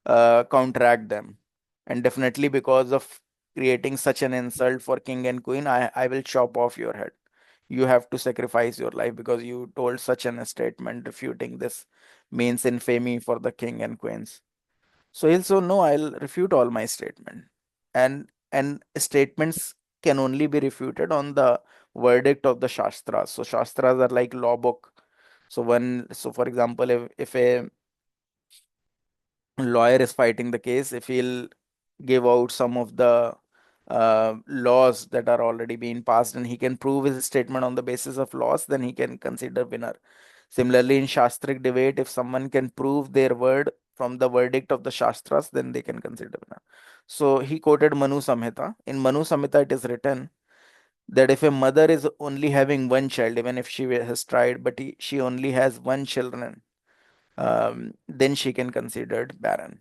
Speaker 2: counteract them. And definitely because of creating such an insult for king and queen, I will chop off your head. You have to sacrifice your life because you told such an statement refuting this means infamy for the king and queens. So he'll say, no, I'll refute all my statement. And statements can only be refuted on the verdict of the Shastras. So Shastras are like law book. So for example, if a lawyer is fighting the case, if he'll give out some of the laws that are already being passed and he can prove his statement on the basis of laws, then he can consider winner. Similarly, in Shastric debate, if someone can prove their word from the verdict of the Shastras, then they can consider winner. So he quoted Manu Samhita. In Manu Samhita, it is written that if a mother is only having one child, even if she has tried, but she only has one children, then she can considered barren.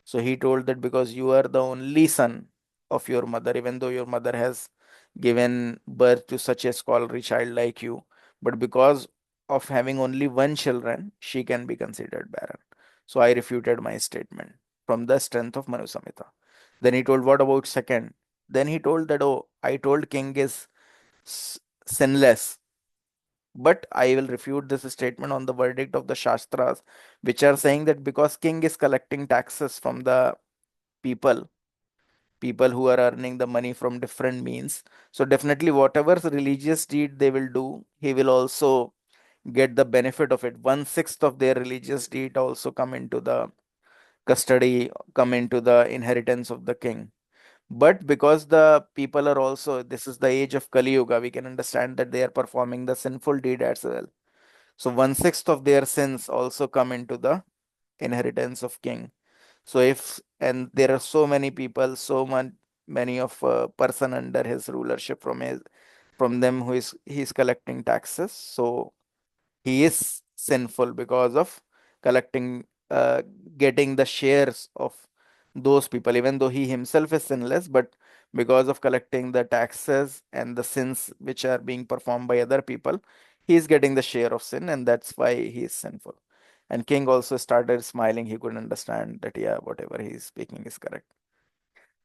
Speaker 2: So he told that because you are the only son of your mother, even though your mother has given birth to such a scholarly child like you, but because of having only one children, she can be considered barren. So I refuted my statement from the strength of Manu Samhita. Then he told, what about second? Then he told that, oh, I told king is sinless, but I will refute this statement on the verdict of the Shastras, which are saying that because king is collecting taxes from the people, people who are earning the money from different means. So definitely whatever religious deed they will do, he will also get the benefit of it. 1/6 of their religious deed also come into the custody, come into the inheritance of the king. But because the people are also, this is the age of Kali Yuga, we can understand that they are performing the sinful deed as well. So 1/6 of their sins also come into the inheritance of king. So if and there are so many people, many of person under his rulership from them who is he's collecting taxes. So he is sinful because of collecting getting the shares of those people, even though he himself is sinless, but because of collecting the taxes and the sins which are being performed by other people, he is getting the share of sin, and that's why he is sinful. And king also started smiling. He could understand that yeah, whatever he is speaking is correct.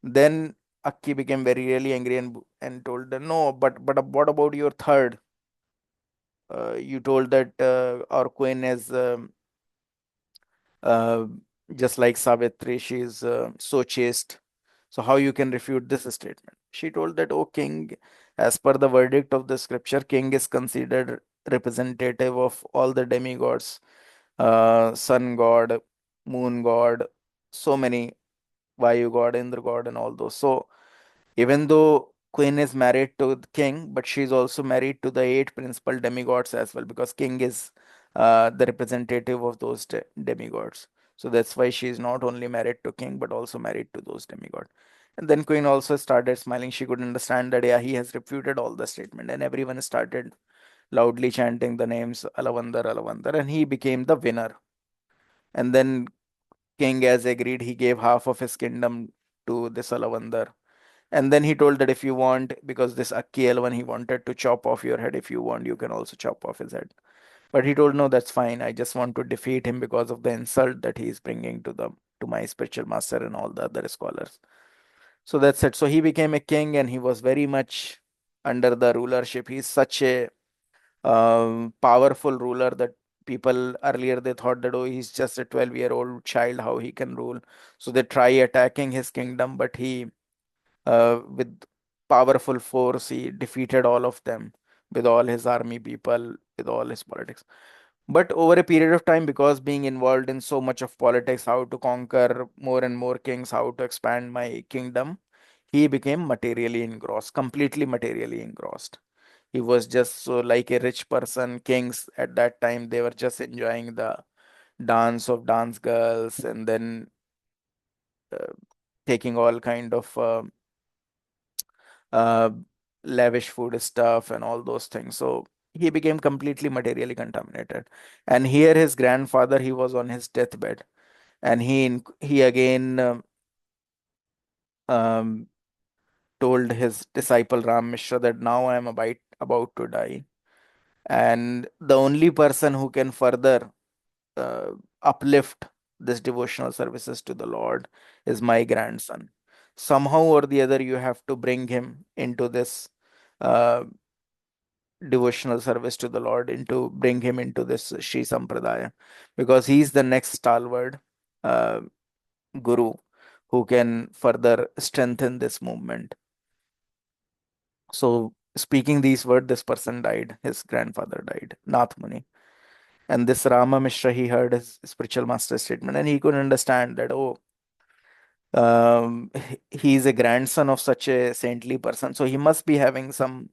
Speaker 2: Then Akki became very really angry and told them, no, but what about your third? You told that our queen is uh, just like Savitri, she is so chaste. So how you can refute this statement? She told that, O king, as per the verdict of the scripture, king is considered representative of all the demigods, sun god, moon god, so many, Vayu god, Indra god, and all those. So even though queen is married to the king, but she's also married to the 8 principal demigods as well, because king is the representative of those demigods. So that's why she is not only married to king, but also married to those demigods. And then queen also started smiling. She could understand that yeah, he has refuted all the statement, and everyone started loudly chanting the names Alavandar, Alavandar, and he became the winner. And then king, as agreed, he gave half of his kingdom to this Alavandar. And then he told that if you want, because this Akki one, he wanted to chop off your head. If you want, you can also chop off his head. But he told, no, that's fine. I just want to defeat him because of the insult that he is bringing to my spiritual master and all the other scholars. So that's it. So he became a king and he was very much under the rulership. He's such a powerful ruler that people earlier they thought that oh, he's just a 12-year-old child, how he can rule. So they try attacking his kingdom, but he with powerful force. He defeated all of them with all his army people, with all his politics. But over a period of time, because being involved in so much of politics, how to conquer more and more kings, how to expand my kingdom, he became materially engrossed, completely materially engrossed. He was just so like a rich person. Kings at that time, they were just enjoying the dance of dance girls, and then uh, taking all kind of uh, lavish food stuff and all those things. So he became completely materially contaminated. And here his grandfather, he was on his deathbed, and he again um, told his disciple Ram Mishra that now I am about to die, and the only person who can further uh, uplift this devotional services to the Lord is my grandson. Somehow or the other, you have to bring him into this uh, devotional service to the Lord, into bring him into this Sri Sampradaya, because he's the next stalwart uh, guru who can further strengthen this movement. So, speaking these words, this person died. His grandfather died, Nath Muni. And this Rama Mishra, he heard his spiritual master statement, and he could understand that, oh, he's a grandson of such a saintly person, so he must be having some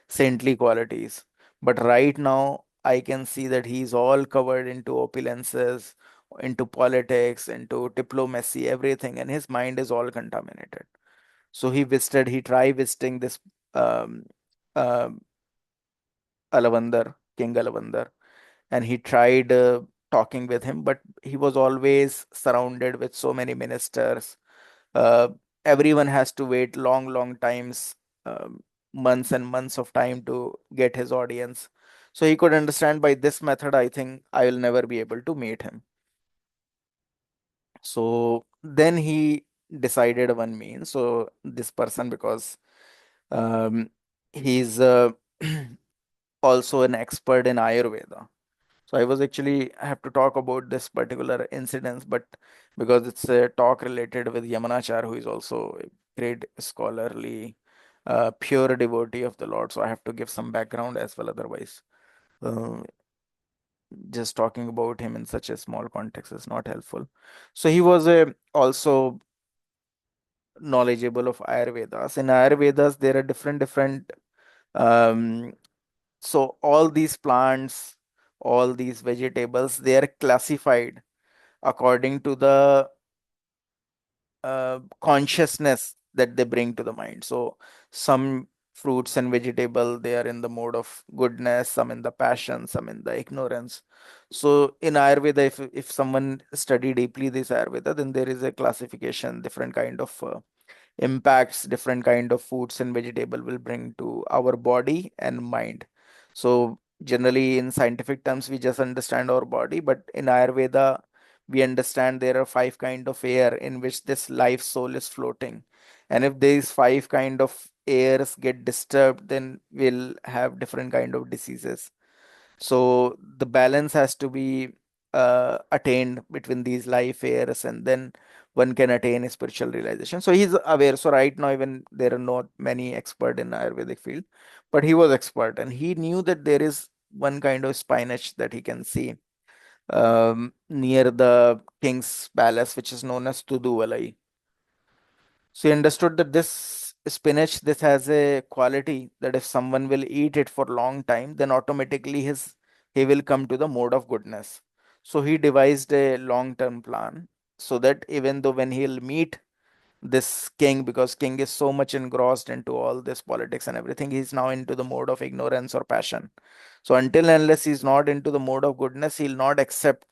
Speaker 2: saintly qualities. But right now, I can see that he's all covered into opulences, into politics, into diplomacy, everything, and his mind is all contaminated. So he tried visiting this um, uh, Alavandar, King Alavandar, and he tried talking with him, but he was always surrounded with so many ministers. uh, Everyone has to wait long times, months and months of time to get his audience. So he could understand, by this method, I think I will never be able to meet him. So then he decided one means. So this person, because um, he's also an expert in Ayurveda. So I have to talk about this particular incident, but because it's a talk related with Yamanachar, who is also a great scholarly, pure devotee of the Lord. So I have to give some background as well. Otherwise, uh, just talking about him in such a small context is not helpful. So he was also knowledgeable of Ayurvedas. In Ayurvedas, there are different um, so all these plants, all these vegetables, they are classified according to the consciousness that they bring to the mind. So some fruits and vegetable, they are in the mode of goodness, some in the passion, some in the ignorance. So in Ayurveda, if someone study deeply this Ayurveda, then there is a classification, different kind of impacts different kind of foods and vegetable will bring to our body and mind. So generally in scientific terms, we just understand our body, but in Ayurveda, we understand there are five kind of air in which this life soul is floating. And if these five kind of airs get disturbed, then we'll have different kind of diseases. So the balance has to be attained between these life airs, and then one can attain a spiritual realization. So he's aware. So right now, even there are not many expert in Ayurvedic field, but he was expert, and he knew that there is one kind of spinach that he can see near the king's palace, which is known as Tuduvalai. So he understood that this spinach, this has a quality that if someone will eat it for long time, then automatically he will come to the mode of goodness. So he devised a long-term plan, so that even though when he'll meet this king, because king is so much engrossed into all this politics and everything, he's now into the mode of ignorance or passion. So until and unless he's not into the mode of goodness, he'll not accept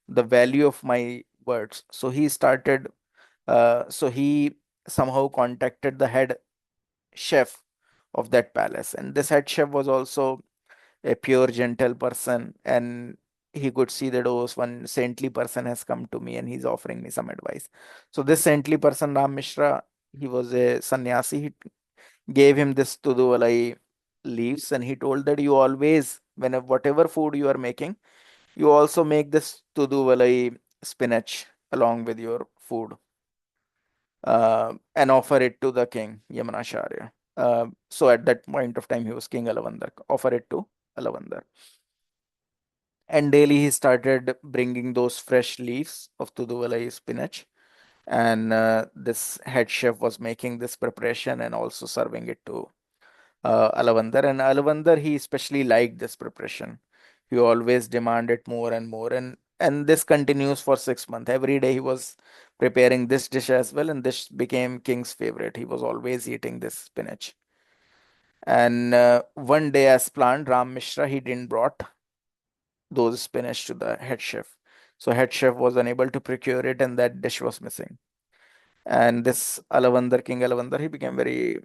Speaker 2: the value of my words. So he somehow contacted the head chef of that palace, and this head chef was also a pure gentle person, and he could see that, oh, one saintly person has come to me and he's offering me some advice. So this saintly person, Ram Mishra, he was a sannyasi. He gave him this tuduvalai leaves, and he told that you always, whenever whatever food you are making, you also make this tuduvalai spinach along with your food. and offer it to the king, Yamanacharya. So at that point of time, he was King Alavandar, offer it to Alavandar. And daily he started bringing those fresh leaves of Tuduvalai spinach. And this head chef was making this preparation and also serving it to Alavandar. And Alavandar, he especially liked this preparation. He always demanded more and more. And this continues for 6 months. Every day he was preparing this dish as well. And this became king's favorite. He was always eating this spinach. And one day, as planned, Ram Mishra, he didn't brought those spinach to the head chef. So head chef was unable to procure it, and that dish was missing. And this Alavandar, King Alavandar, he became very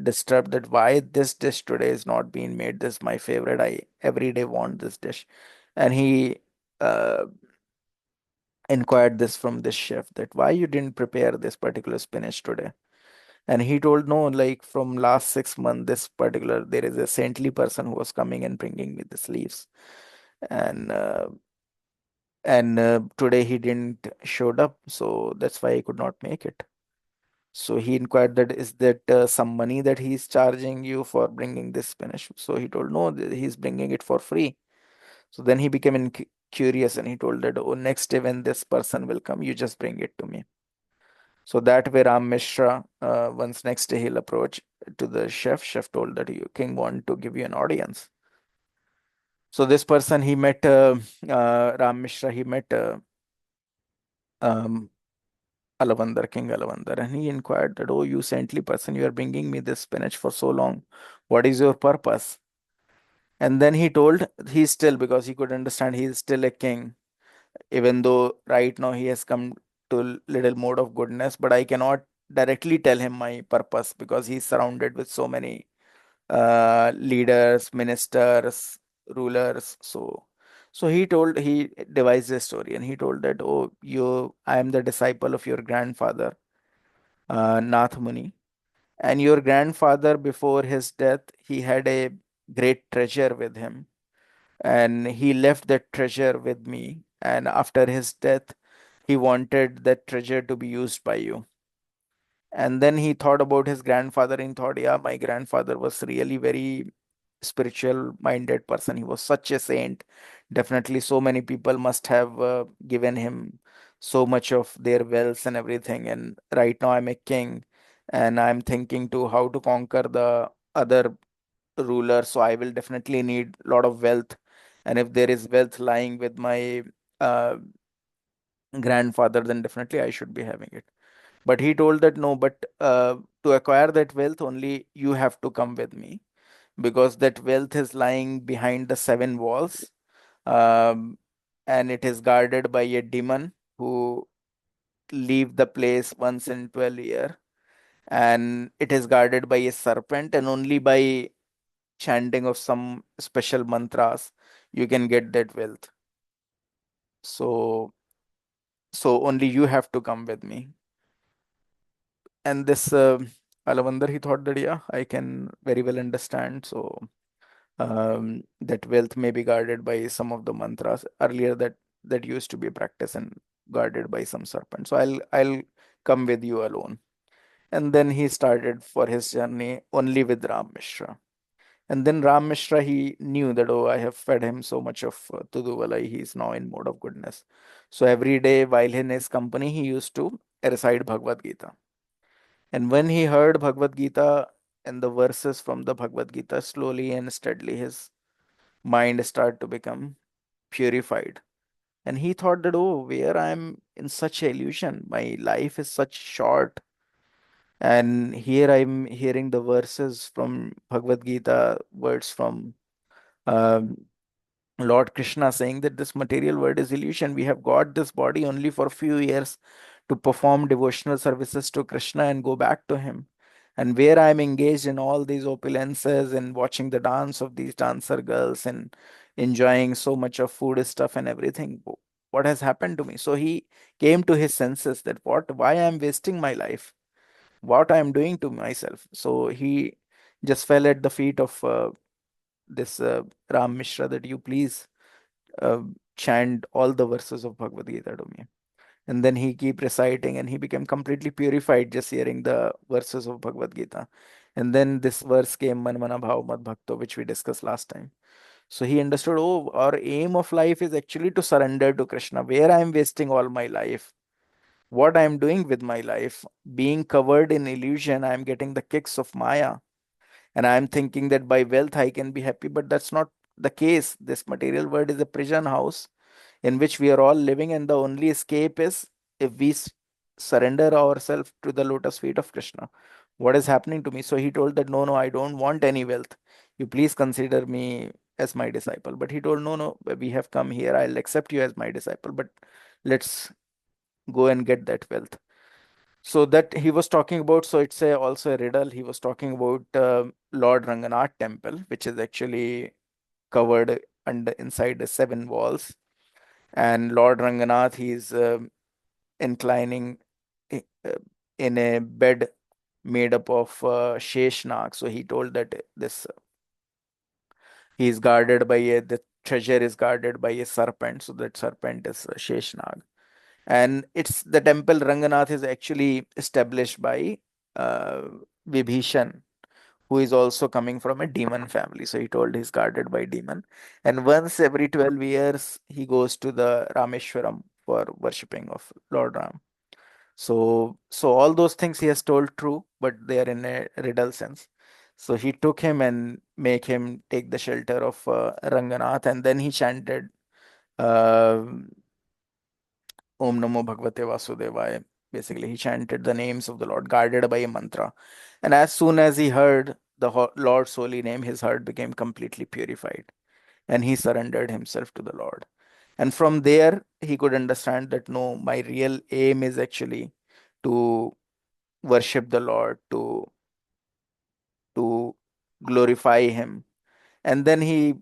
Speaker 2: disturbed that why this dish today is not being made. This is my favorite. I every day want this dish. And he uh, inquired this from this chef that why you didn't prepare this particular spinach today. And he told no, like from last 6 months, this particular there is a saintly person who was coming and bringing me these leaves. And today he didn't showed up, so that's why I could not make it. So he inquired that is that some money that he's charging you for bringing this spinach. So he told no, he's bringing it for free. So then he became curious and he told that, oh, next day when this person will come, you just bring it to me. So that way Ram Mishra, once next day he'll approach to the chef. Chef told that you king want to give you an audience. So this person he met Ram Mishra, he met um, Alavandar, King Alavandar, and he inquired that, oh, you saintly person, you are bringing me this spinach for so long. What is your purpose? And then he told he's still, because he could understand he is still a king, even though right now he has come to little mode of goodness, but I cannot directly tell him my purpose because he's surrounded with so many leaders, ministers, rulers. So he devised a story and he told that, oh, I am the disciple of your grandfather, Nath Muni. And your grandfather, before his death, he had a great treasure with him. And he left that treasure with me. And after his death, he wanted that treasure to be used by you. And then he thought about his grandfather and thought, yeah, my grandfather was really very spiritual minded person. He was such a saint. Definitely, so many people must have given him so much of their wealth and everything. And right now, I'm a king and I'm thinking to how to conquer the other rulers. So I will definitely need a lot of wealth. And if there is wealth lying with my uh, grandfather, then definitely I should be having it. But he told that no, but to acquire that wealth, only you have to come with me because that wealth is lying behind the seven walls, um, and it is guarded by a demon who leave the place once in 12 year, and it is guarded by a serpent, and only by chanting of some special mantras you can get that wealth. So only you have to come with me. And this Alavandar, he thought that yeah, I can very well understand. So that wealth may be guarded by some of the mantras earlier that used to be practiced and guarded by some serpent. So I'll come with you alone. And then he started for his journey only with Ram Mishra. And then Ram Mishra, he knew that, oh, I have fed him so much of Tuduvalai, he is now in mode of goodness. So every day while in his company, he used to recite Bhagavad Gita. And when he heard Bhagavad Gita and the verses from the Bhagavad Gita, slowly and steadily his mind started to become purified. And he thought that, oh, where I'm in such illusion, my life is such short. And here I'm hearing the verses from Bhagavad Gita, words from um, Lord Krishna saying that this material world is illusion. We have got this body only for a few years to perform devotional services to Krishna and go back to him. And where I'm engaged in all these opulences and watching the dance of these dancer girls and enjoying so much of food stuff and everything, what has happened to me? So he came to his senses that why I'm wasting my life, what I'm doing to myself. So he just fell at the feet of this Ram Mishra that you please uh, chant all the verses of Bhagavad Gita to me. And then he keep reciting and he became completely purified just hearing the verses of Bhagavad Gita. And then this verse came, Man Mana Bhav Mad Bhakto, which we discussed last time. So he understood, oh, our aim of life is actually to surrender to Krishna. Where I am wasting all my life, what I am doing with my life, being covered in illusion, I am getting the kicks of Maya. And I am thinking that by wealth I can be happy, but that's not the case. This material world is a prison house in which we are all living, and the only escape is if we surrender ourselves to the lotus feet of Krishna. What is happening to me? So he told that, no, no, I don't want any wealth. You please consider me as my disciple. But he told, no, no, we have come here. I'll accept you as my disciple, but let's go and get that wealth. So that he was talking about, so it's also a riddle. He was talking about Lord Ranganath temple, which is actually covered under inside the seven walls. And Lord Ranganath, he's inclining uh, in a bed made up of Sheshnag. So he told that this he is guarded by the treasure is guarded by a serpent. So that serpent is Sheshnag. And it's the temple Ranganath is actually established by uh, Vibhishan, who is also coming from a demon family. So he told he's guarded by demon. And once every 12 years, he goes to the Rameshwaram for worshipping of Lord Ram. So all those things he has told true, but they are in a riddle sense. So he took him and make him take the shelter of Ranganath, and then he chanted uh, Om Namo Bhagavate Vasudevaya. Basically, he chanted the names of the Lord, guarded by a mantra. And as soon as he heard the Lord's holy name, his heart became completely purified, and he surrendered himself to the Lord. And from there, he could understand that no, my real aim is actually to worship the Lord, to glorify Him. And then he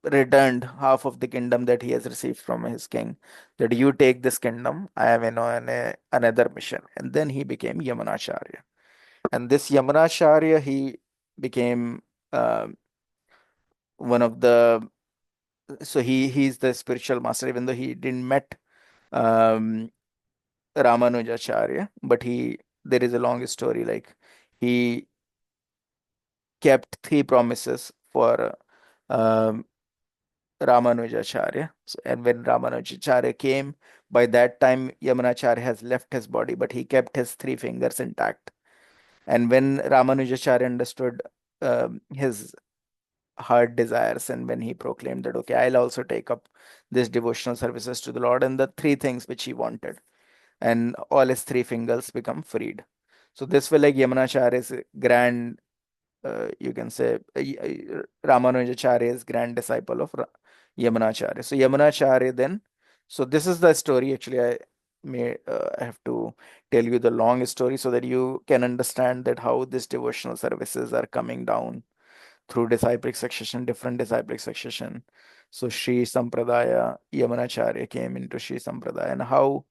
Speaker 2: returned half of the kingdom that he has received from his king. That you take this kingdom, I have another mission. And then he became Yamunacharya. And this Yamunacharya, he became uh, one of the so he's the spiritual master, even though he didn't met um, Ramanujacharya, but he there is a long story like he kept three promises for um, Ramanujacharya. So, and when Ramanujacharya came, by that time Yamunacharya has left his body, but he kept his three fingers intact. And when Ramanujacharya understood his heart desires, and when he proclaimed that, okay, I'll also take up this devotional services to the Lord, and the three things which he wanted, and all his three fingers become freed. So this way, like Yamunacharya's grand you can say Ramanujacharya is grand disciple of Yamunacharya. So Yamunacharya then, so this is the story. Actually, I have to tell you the long story so that you can understand that how this devotional services are coming down through disciplic succession, different disciplic succession. So Sri Sampradaya, Yamunacharya came into Sri Sampradaya, and how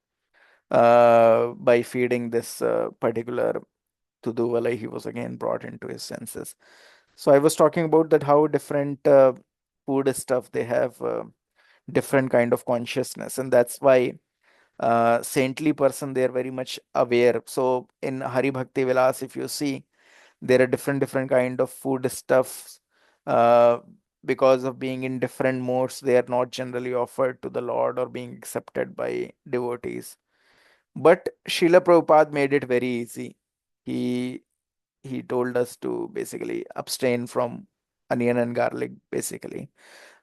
Speaker 2: by feeding this particular Tuduvalai, he was again brought into his senses. So I was talking about that how different food stuff they have different kind of consciousness, and that's why saintly person they are very much aware. So in Hari Bhakti Vilas, if you see, there are different kind of food stuffs. Uh, because of being in different modes, they are not generally offered to the Lord or being accepted by devotees. But Srila Prabhupada made it very easy. He he told us to basically abstain from onion and garlic, basically,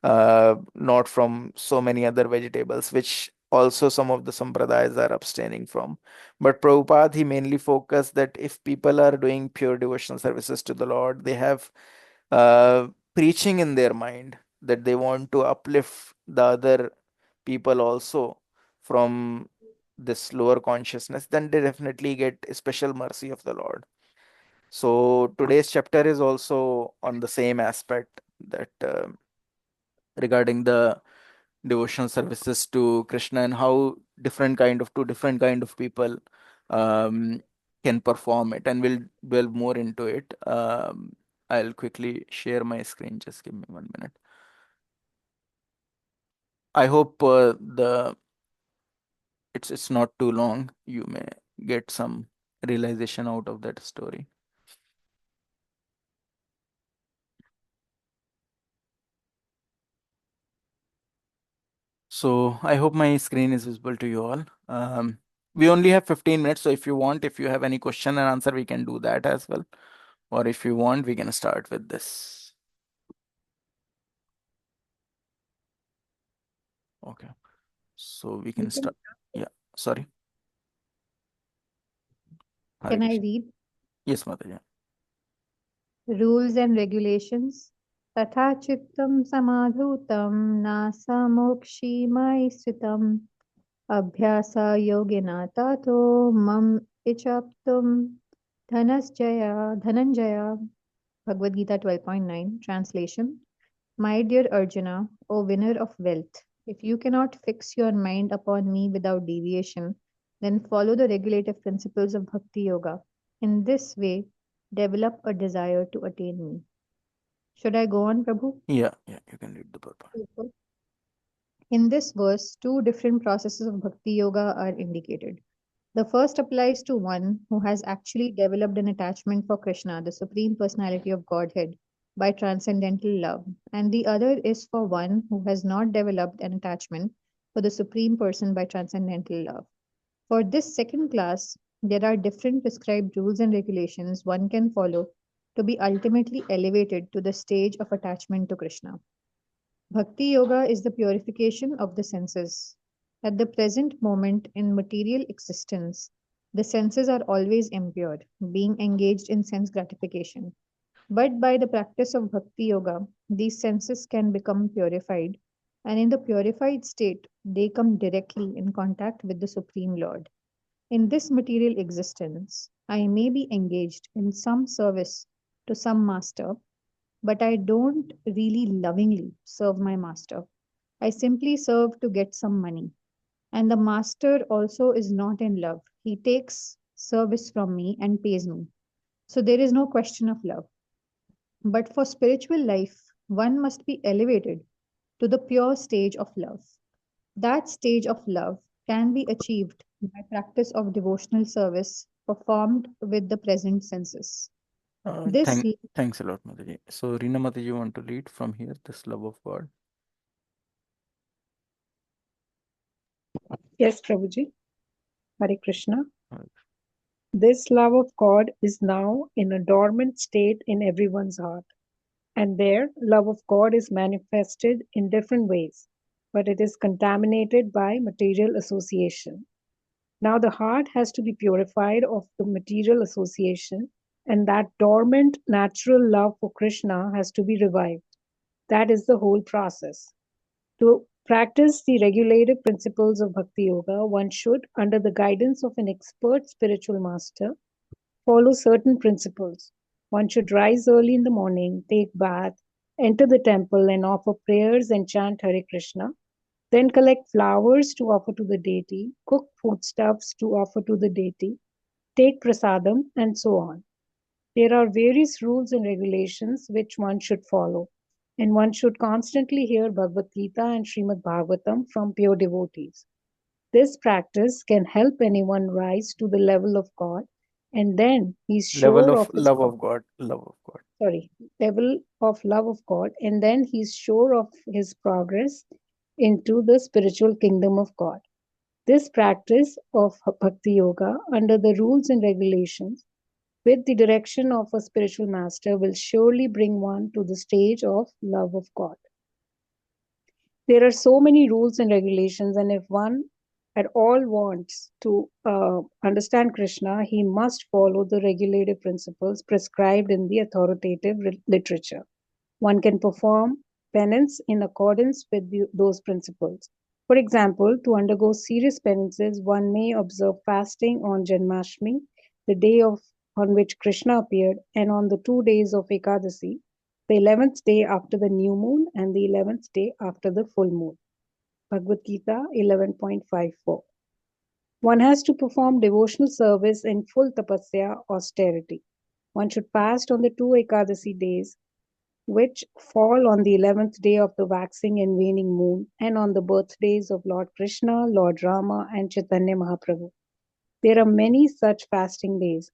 Speaker 2: not from so many other vegetables, which also some of the sampradayas are abstaining from. But Prabhupada, he mainly focused that if people are doing pure devotional services to the Lord, they have uh, preaching in their mind that they want to uplift the other people also from this lower consciousness, then they definitely get special mercy of the Lord. So today's chapter is also on the same aspect that regarding the devotional services to Krishna and how different kind of people um, can perform it, and we'll delve more into it. I'll quickly share my screen. Just give me 1 minute. I hope the it's not too long. You may get some realization out of that story. So I hope my screen is visible to you all. We only have 15 minutes, so if you have any question and answer, we can do that as well. Or if you want, we can start with this. Okay. So we can start. Yeah, sorry. Hare
Speaker 4: Can I
Speaker 2: Krishna.
Speaker 4: read?
Speaker 2: Yes, Mataji.
Speaker 4: Rules and regulations. Tatha chittam samadhutam nasamokshimai sritam abhyasa yogina tato mam ichaptum dhananjaya. Bhagavad Gita 12.9. Translation. My dear Arjuna, O winner of wealth, if you cannot fix your mind upon me without deviation, then follow the regulative principles of Bhakti Yoga. In this way, develop a desire to attain me. Should I go on, Prabhu?
Speaker 2: Yeah, you can read the purport.
Speaker 4: In this verse, two different processes of Bhakti Yoga are indicated. The first applies to one who has actually developed an attachment for Krishna, the Supreme Personality of Godhead, by transcendental love, and the other is for one who has not developed an attachment for the Supreme Person by transcendental love. For this second class, there are different prescribed rules and regulations one can follow to be ultimately elevated to the stage of attachment to Krishna. Bhakti Yoga is the purification of the senses. At the present moment in material existence, the senses are always impure, being engaged in sense gratification. But by the practice of Bhakti Yoga, these senses can become purified, and in the purified state, they come directly in contact with the Supreme Lord. In this material existence, I may be engaged in some service to some master, but I don't really lovingly serve my master. I simply serve to get some money. And the master also is not in love. He takes service from me and pays me. So there is no question of love. But for spiritual life, one must be elevated to the pure stage of love. That stage of love can be achieved by practice of devotional service performed with the present senses. This
Speaker 2: Thanks a lot, Mataji. So, Reena Mataji, you want to lead from here, this love of God?
Speaker 1: Yes, Prabhuji. Hare Krishna.
Speaker 2: Hare
Speaker 1: This love of God is now in a dormant state in everyone's heart. And there, love of God is manifested in different ways, but it is contaminated by material association. Now the heart has to be purified of the material association, and that dormant natural love for Krishna has to be revived. That is the whole process. To practice the regulative principles of Bhakti Yoga, one should, under the guidance of an expert spiritual master, follow certain principles. One should rise early in the morning, take bath, enter the temple and offer prayers and chant Hare Krishna, then collect flowers to offer to the deity, cook foodstuffs to offer to the deity, take prasadam, and so on. There are various rules and regulations which one should follow, and one should constantly hear Bhagavad Gita and Srimad Bhagavatam from pure devotees. This practice can help anyone rise to the level of God, and then he's sure of his
Speaker 2: love of God.
Speaker 1: level of love of God, and then he's sure of his progress into the spiritual kingdom of God. This practice of Bhakti Yoga under the rules and regulations with the direction of a spiritual master will surely bring one to the stage of love of God. There are so many rules and regulations, and if one at all wants to understand Krishna, he must follow the regulative principles prescribed in the authoritative literature. One can perform penance in accordance with those principles. For example, to undergo serious penances, one may observe fasting on Janmashtami, the day on which Krishna appeared, and on the 2 days of Ekadasi, the 11th day after the new moon and the 11th day after the full moon. Bhagavad Gita 11.54. One has to perform devotional service in full tapasya austerity. One should fast on the 2 Ekadasi days which fall on the 11th day of the waxing and waning moon and on the birthdays of Lord Krishna, Lord Rama, and Chaitanya Mahaprabhu. There are many such fasting days.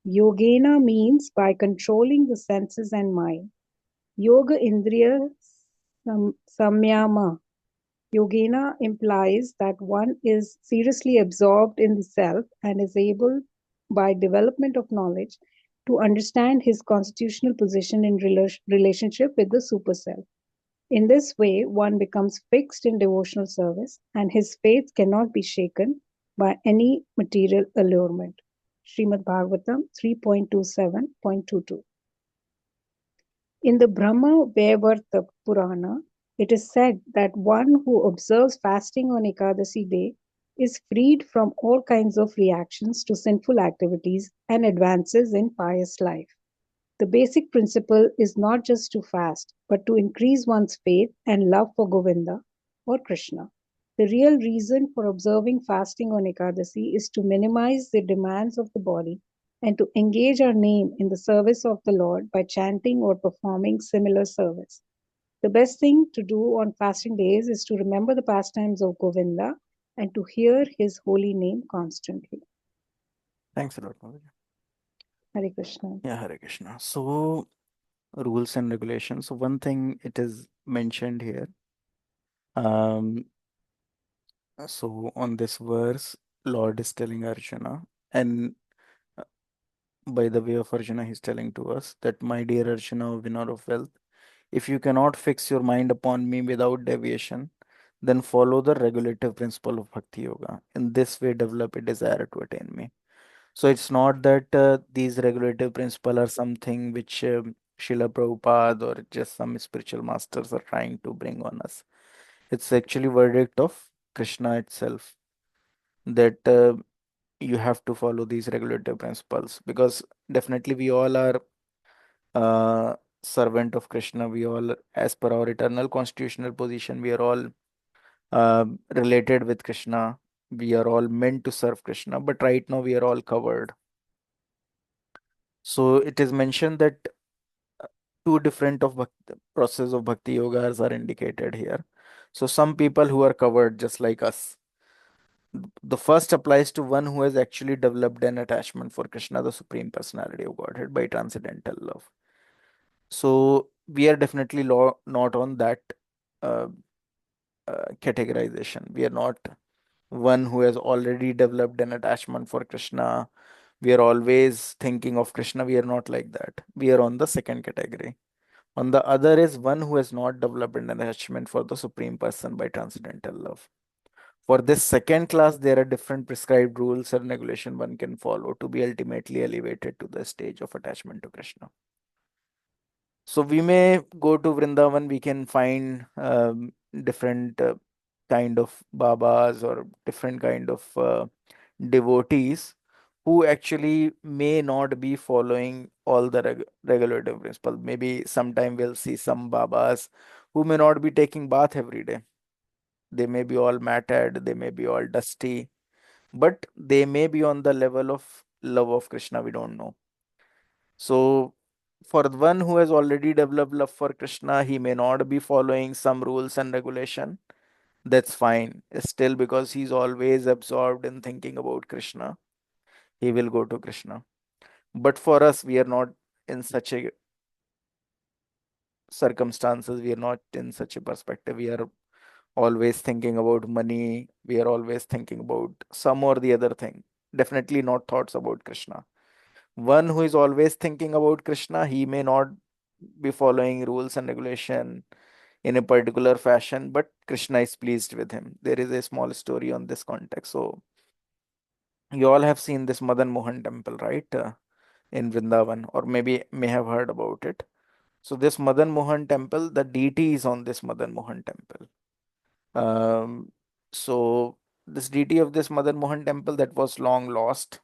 Speaker 1: Yogena means by controlling the senses and mind. Yoga Indriya Samyama. Yogena implies that one is seriously absorbed in the self and is able, by development of knowledge, to understand his constitutional position in relationship with the superself. In this way, one becomes fixed in devotional service, and his faith cannot be shaken by any material allurement. Srimad Bhagavatam 3.27.22. In the Brahma Vaivarta Purana, it is said that one who observes fasting on Ekadasi day is freed from all kinds of reactions to sinful activities and advances in pious life. The basic principle is not just to fast, but to increase one's faith and love for Govinda or Krishna. The real reason for observing fasting on Ekadasi is to minimize the demands of the body and to engage our name in the service of the Lord by chanting or performing similar service. The best thing to do on fasting days is to remember the pastimes of Govinda and to hear his holy name constantly.
Speaker 2: Thanks a lot, Mother.
Speaker 1: Hare Krishna.
Speaker 2: Yeah, Hare Krishna. So, rules and regulations. So, one thing it is mentioned here. Um, so on this verse, Lord is telling Arjuna, and uh, by the way of Arjuna, he's telling to us that, my dear Arjuna, winner of wealth, if you cannot fix your mind upon me without deviation, then follow the regulative principle of Bhakti Yoga. In this way, develop a desire to attain me. So it's not that these regulative principles are something which Srila Prabhupada or just some spiritual masters are trying to bring on us. It's actually verdict of Krishna itself that you have to follow these regulative principles, because definitely we all are uh, servant of Krishna. We all, as per our eternal constitutional position, we are all related with Krishna. We are all meant to serve Krishna, but right now we are all covered. So it is mentioned that two different of process of bhakti yogas are indicated here. So some people who are covered just like us. The first applies to one who has actually developed an attachment for Krishna, the Supreme Personality of Godhead, by transcendental love. So we are definitely not on that uh, categorization. We are not one who has already developed an attachment for Krishna. We are always thinking of Krishna. We are not like that. We are on the second category. On the other is one who has not developed an attachment for the Supreme Person by transcendental love. For this second class, there are different prescribed rules and regulation one can follow to be ultimately elevated to the stage of attachment to Krishna. So we may go to Vrindavan, we can find different kind of babas or different kind of devotees who actually may not be following all the regulative principles. Maybe sometime we'll see some babas who may not be taking bath every day. They may be all matted, they may be all dusty, but they may be on the level of love of Krishna, we don't know. So for the one who has already developed love for Krishna, he may not be following some rules and regulation. That's fine. Still, because he's always absorbed in thinking about Krishna, he will go to Krishna. But for us, we are not in such a circumstances, we are not in such a perspective. We are always thinking about money, we are always thinking about some or the other thing. Definitely not thoughts about Krishna. One who is always thinking about Krishna, he may not be following rules and regulation in a particular fashion, but Krishna is pleased with him. There is a small story on this context. So you all have seen this Madan Mohan temple, right? In Vrindavan, or maybe may have heard about it. So this Madan Mohan temple, the deity is on this Madan Mohan temple. So this deity of this Madan Mohan temple that was long lost,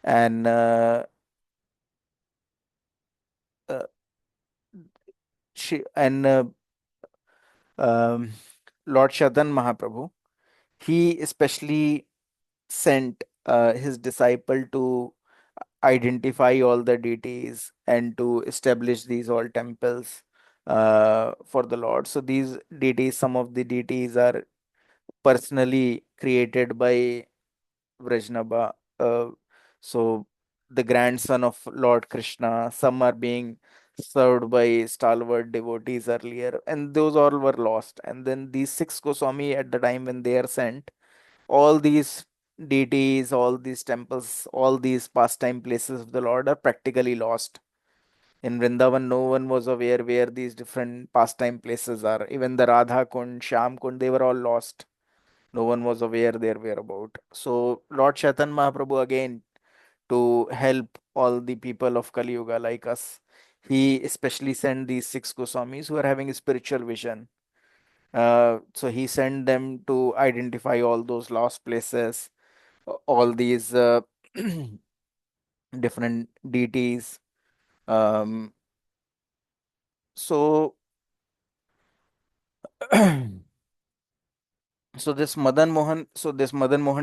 Speaker 2: and uh, she and Lord Shadan Mahaprabhu, he especially sent his disciple to identify all the deities and to establish these all temples for the Lord. So these deities, some of the deities are personally created by Vrajnabha. So the grandson of Lord Krishna, some are being served by stalwart devotees earlier, and those all were lost. And then these six Goswami, at the time when they are sent, all these deities, all these temples, all these pastime places of the Lord are practically lost. In Vrindavan, no one was aware where these different pastime places are. Even the Radha Kund, Shyam Kund, they were all lost. No one was aware their whereabout. So Lord Chaitanya Mahaprabhu, again, to help all the people of Kali Yuga like us, he especially sent these six Goswamis who are having a spiritual vision. So he sent them to identify all those lost places, all these different deities. Um, so so this Madan Mohan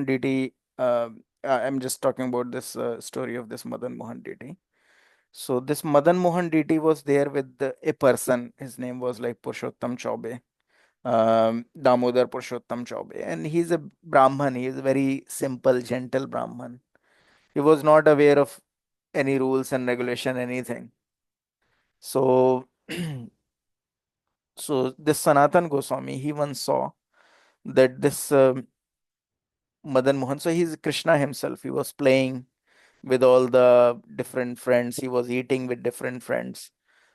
Speaker 2: deity, I'm just talking about this story of this Madan Mohan deity. So this Madan Mohan deity was there with a person. His name was like Purushottam Chaube, Damodar Purushottam Chaube, and he's a Brahman. He is a very simple, gentle Brahman. He was not aware of any rules and regulation, anything. So, so this Sanatan Goswami, he once saw that this Madan Mohan, so he's Krishna himself. He was playing with all the different friends. He was eating with different friends.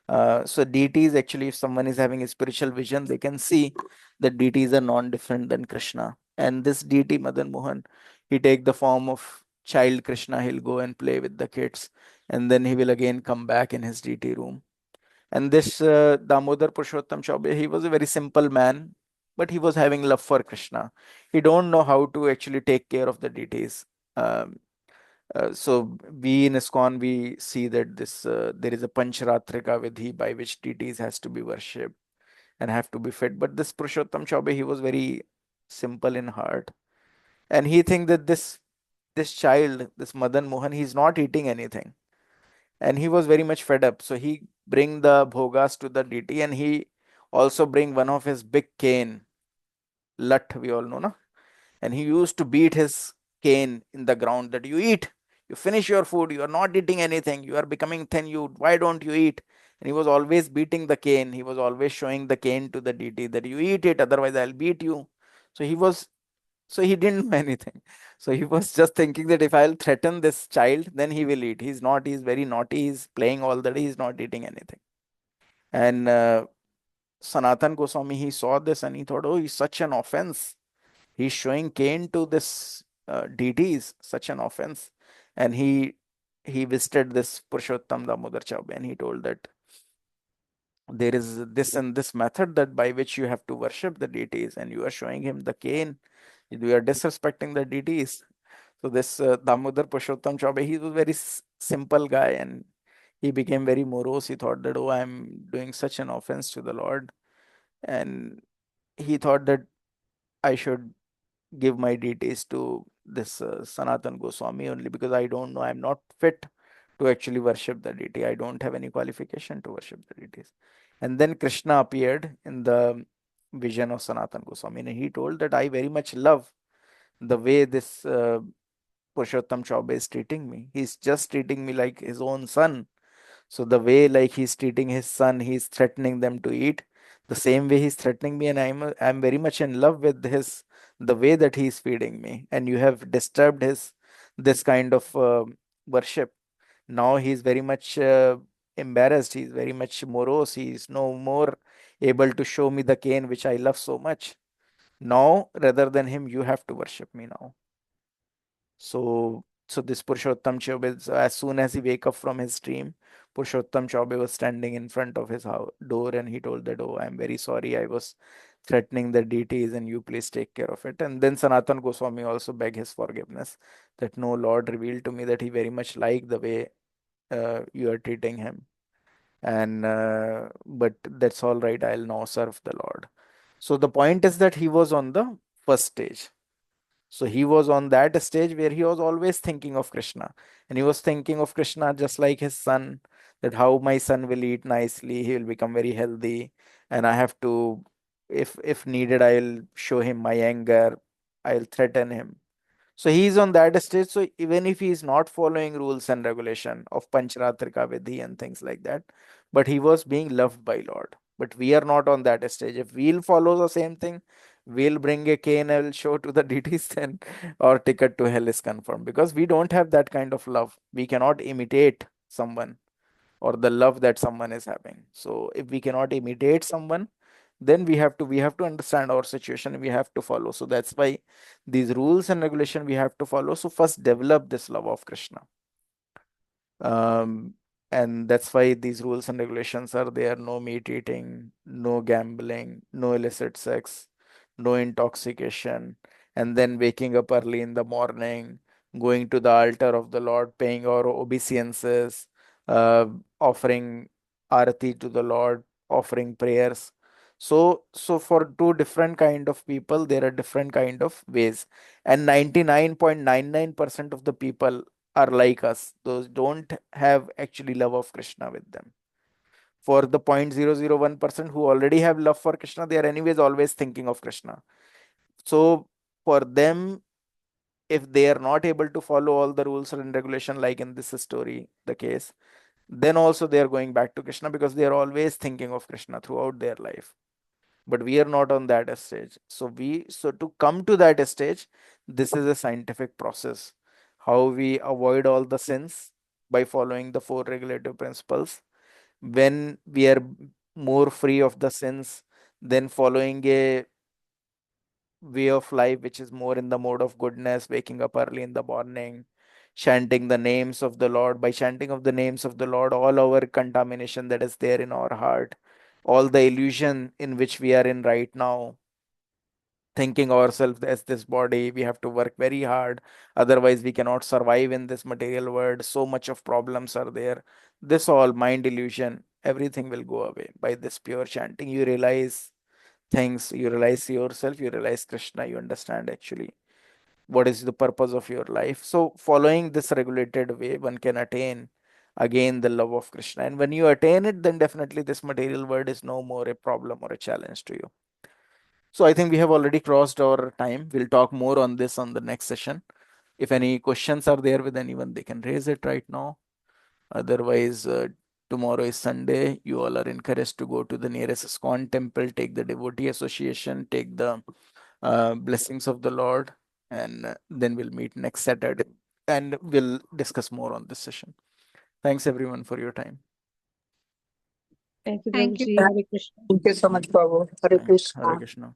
Speaker 2: So deities, actually, if someone is having a spiritual vision, they can see that deities are non-different than Krishna. And this deity, Madan Mohan, he take the form of child Krishna. He'll go and play with the kids, and then he will again come back in his deity room. And this Damodar Purushottam Chaubey, he was a very simple man, but he was having love for Krishna. He don't know how to actually take care of the deities. Um, so we in ISKCON, we see that this there is a Pancharatrika Vidhi by which deities has to be worshipped and have to be fed. But this Purushottam Chaubey, he was very simple in heart, and he think that this child, this Madan Mohan, he's not eating anything, and he was very much fed up. So he bring the bhogas to the deity, and he also bring one of his big cane, lat, we all know, na? And he used to beat his cane in the ground that you eat, you finish your food, you are not eating anything, you are becoming thin, you why don't you eat? And he was always beating the cane. He was always showing the cane to the deity that you eat it, otherwise I'll beat you. So he didn't know anything. So he was just thinking that if I'll threaten this child, then he will eat. He's very naughty, he's playing all the day, he's not eating anything. And Sanatan Goswami, he saw this and he thought, oh, he's such an offense. He's showing cane to this deities, such an offense. And he visited this Purushottam Damodar Chaubey, and he told that there is this and this method that by which you have to worship the deities, and you are showing him the cane. You are disrespecting the deities. So this Damodar Purushottam Chaubey, he was a very simple guy, and he became very morose. He thought that, oh, I'm doing such an offense to the Lord. And he thought that I should give my deities to this Sanatan Goswami only because I don't know, I'm not fit to actually worship the deity. I don't have any qualification to worship the deities. And then Krishna appeared in the vision of Sanatan Goswami, and he told that I very much love the way this Purushottam Chaubey is treating me. He's just treating me like his own son. So the way like he's treating his son, he's threatening them to eat. The same way he's threatening me, and I'm very much in love with the way that he's feeding me. And you have disturbed his this kind of worship. Now he's very much embarrassed. He's very much morose. He's no more able to show me the cane which I love so much. Now, rather than him, you have to worship me now. So this Purushottam Chaubey, as soon as he wake up from his dream, Purushottam Chaubey was standing in front of his door, and he told that, oh, I'm very sorry, I was threatening the deities, and you please take care of it. And then Sanatan Goswami also begged his forgiveness, that no, Lord revealed to me that he very much liked the way you are treating him. And but that's all right, I'll now serve the Lord. So the point is that he was on the first stage. So he was on that stage where he was always thinking of Krishna, and he was thinking of Krishna just like his son, that how my son will eat nicely, he will become very healthy, and I have to, if needed, I'll show him my anger, I'll threaten him. So he is on that stage. So even if he is not following rules and regulation of Panchratrika Vidhi and things like that, but he was being loved by Lord. But we are not on that stage. If we'll follow the same thing, we'll bring a cane and will show to the deities, then our ticket to hell is confirmed, because we don't have that kind of love. We cannot imitate someone or the love that someone is having. So if we cannot imitate someone, then we have to understand our situation, we have to follow. So that's why these rules and regulation we have to follow. So first develop this love of Krishna. um, and that's why these rules and regulations are there: no meat eating, no gambling, no illicit sex, no intoxication, and then waking up early in the morning, going to the altar of the Lord, paying our obeisances, uh, offering arati to the Lord, offering prayers. So for two different kind of people, there are different kind of ways, and 99.99% of the people are like us. Those don't have actually love of Krishna with them. For the 0.001% who already have love for Krishna, they are anyways always thinking of Krishna. So for them, if they are not able to follow all the rules and regulation, like in this story, the case, then also they are going back to Krishna, because they are always thinking of Krishna throughout their life. But we are not on that stage. So to come to that stage, this is a scientific process. How we avoid all the sins by following the four regulative principles. When we are more free of the sins, then following a way of life which is more in the mode of goodness, waking up early in the morning, chanting the names of the Lord. By chanting of the names of the Lord, all our contamination that is there in our heart, all the illusion in which we are in right now, thinking ourselves as this body, we have to work very hard, otherwise we cannot survive in this material world, so much of problems are there. This all mind illusion, everything will go away by this pure chanting. You realize things, you realize yourself, you realize Krishna, you understand actually what is the purpose of your life. So following this regulated way, one can attain again the love of Krishna, and when you attain it, then definitely this material world is no more a problem or a challenge to you. So I think we have already crossed our time. We'll talk more on this on the next session. If any questions are there with anyone, they can raise it right now. Otherwise, tomorrow is Sunday. You all are encouraged to go to the nearest ISKCON temple, take the devotee association, take the blessings of the Lord, and then we'll meet next Saturday and we'll discuss more on this session. Thanks everyone for your time.
Speaker 1: Thank you,
Speaker 4: Thank you.
Speaker 1: Prabhuji. Hare Krishna.
Speaker 3: Thank you so much, Prabhu. Hare
Speaker 2: Thanks. Hare
Speaker 3: Krishna.
Speaker 2: Krishna.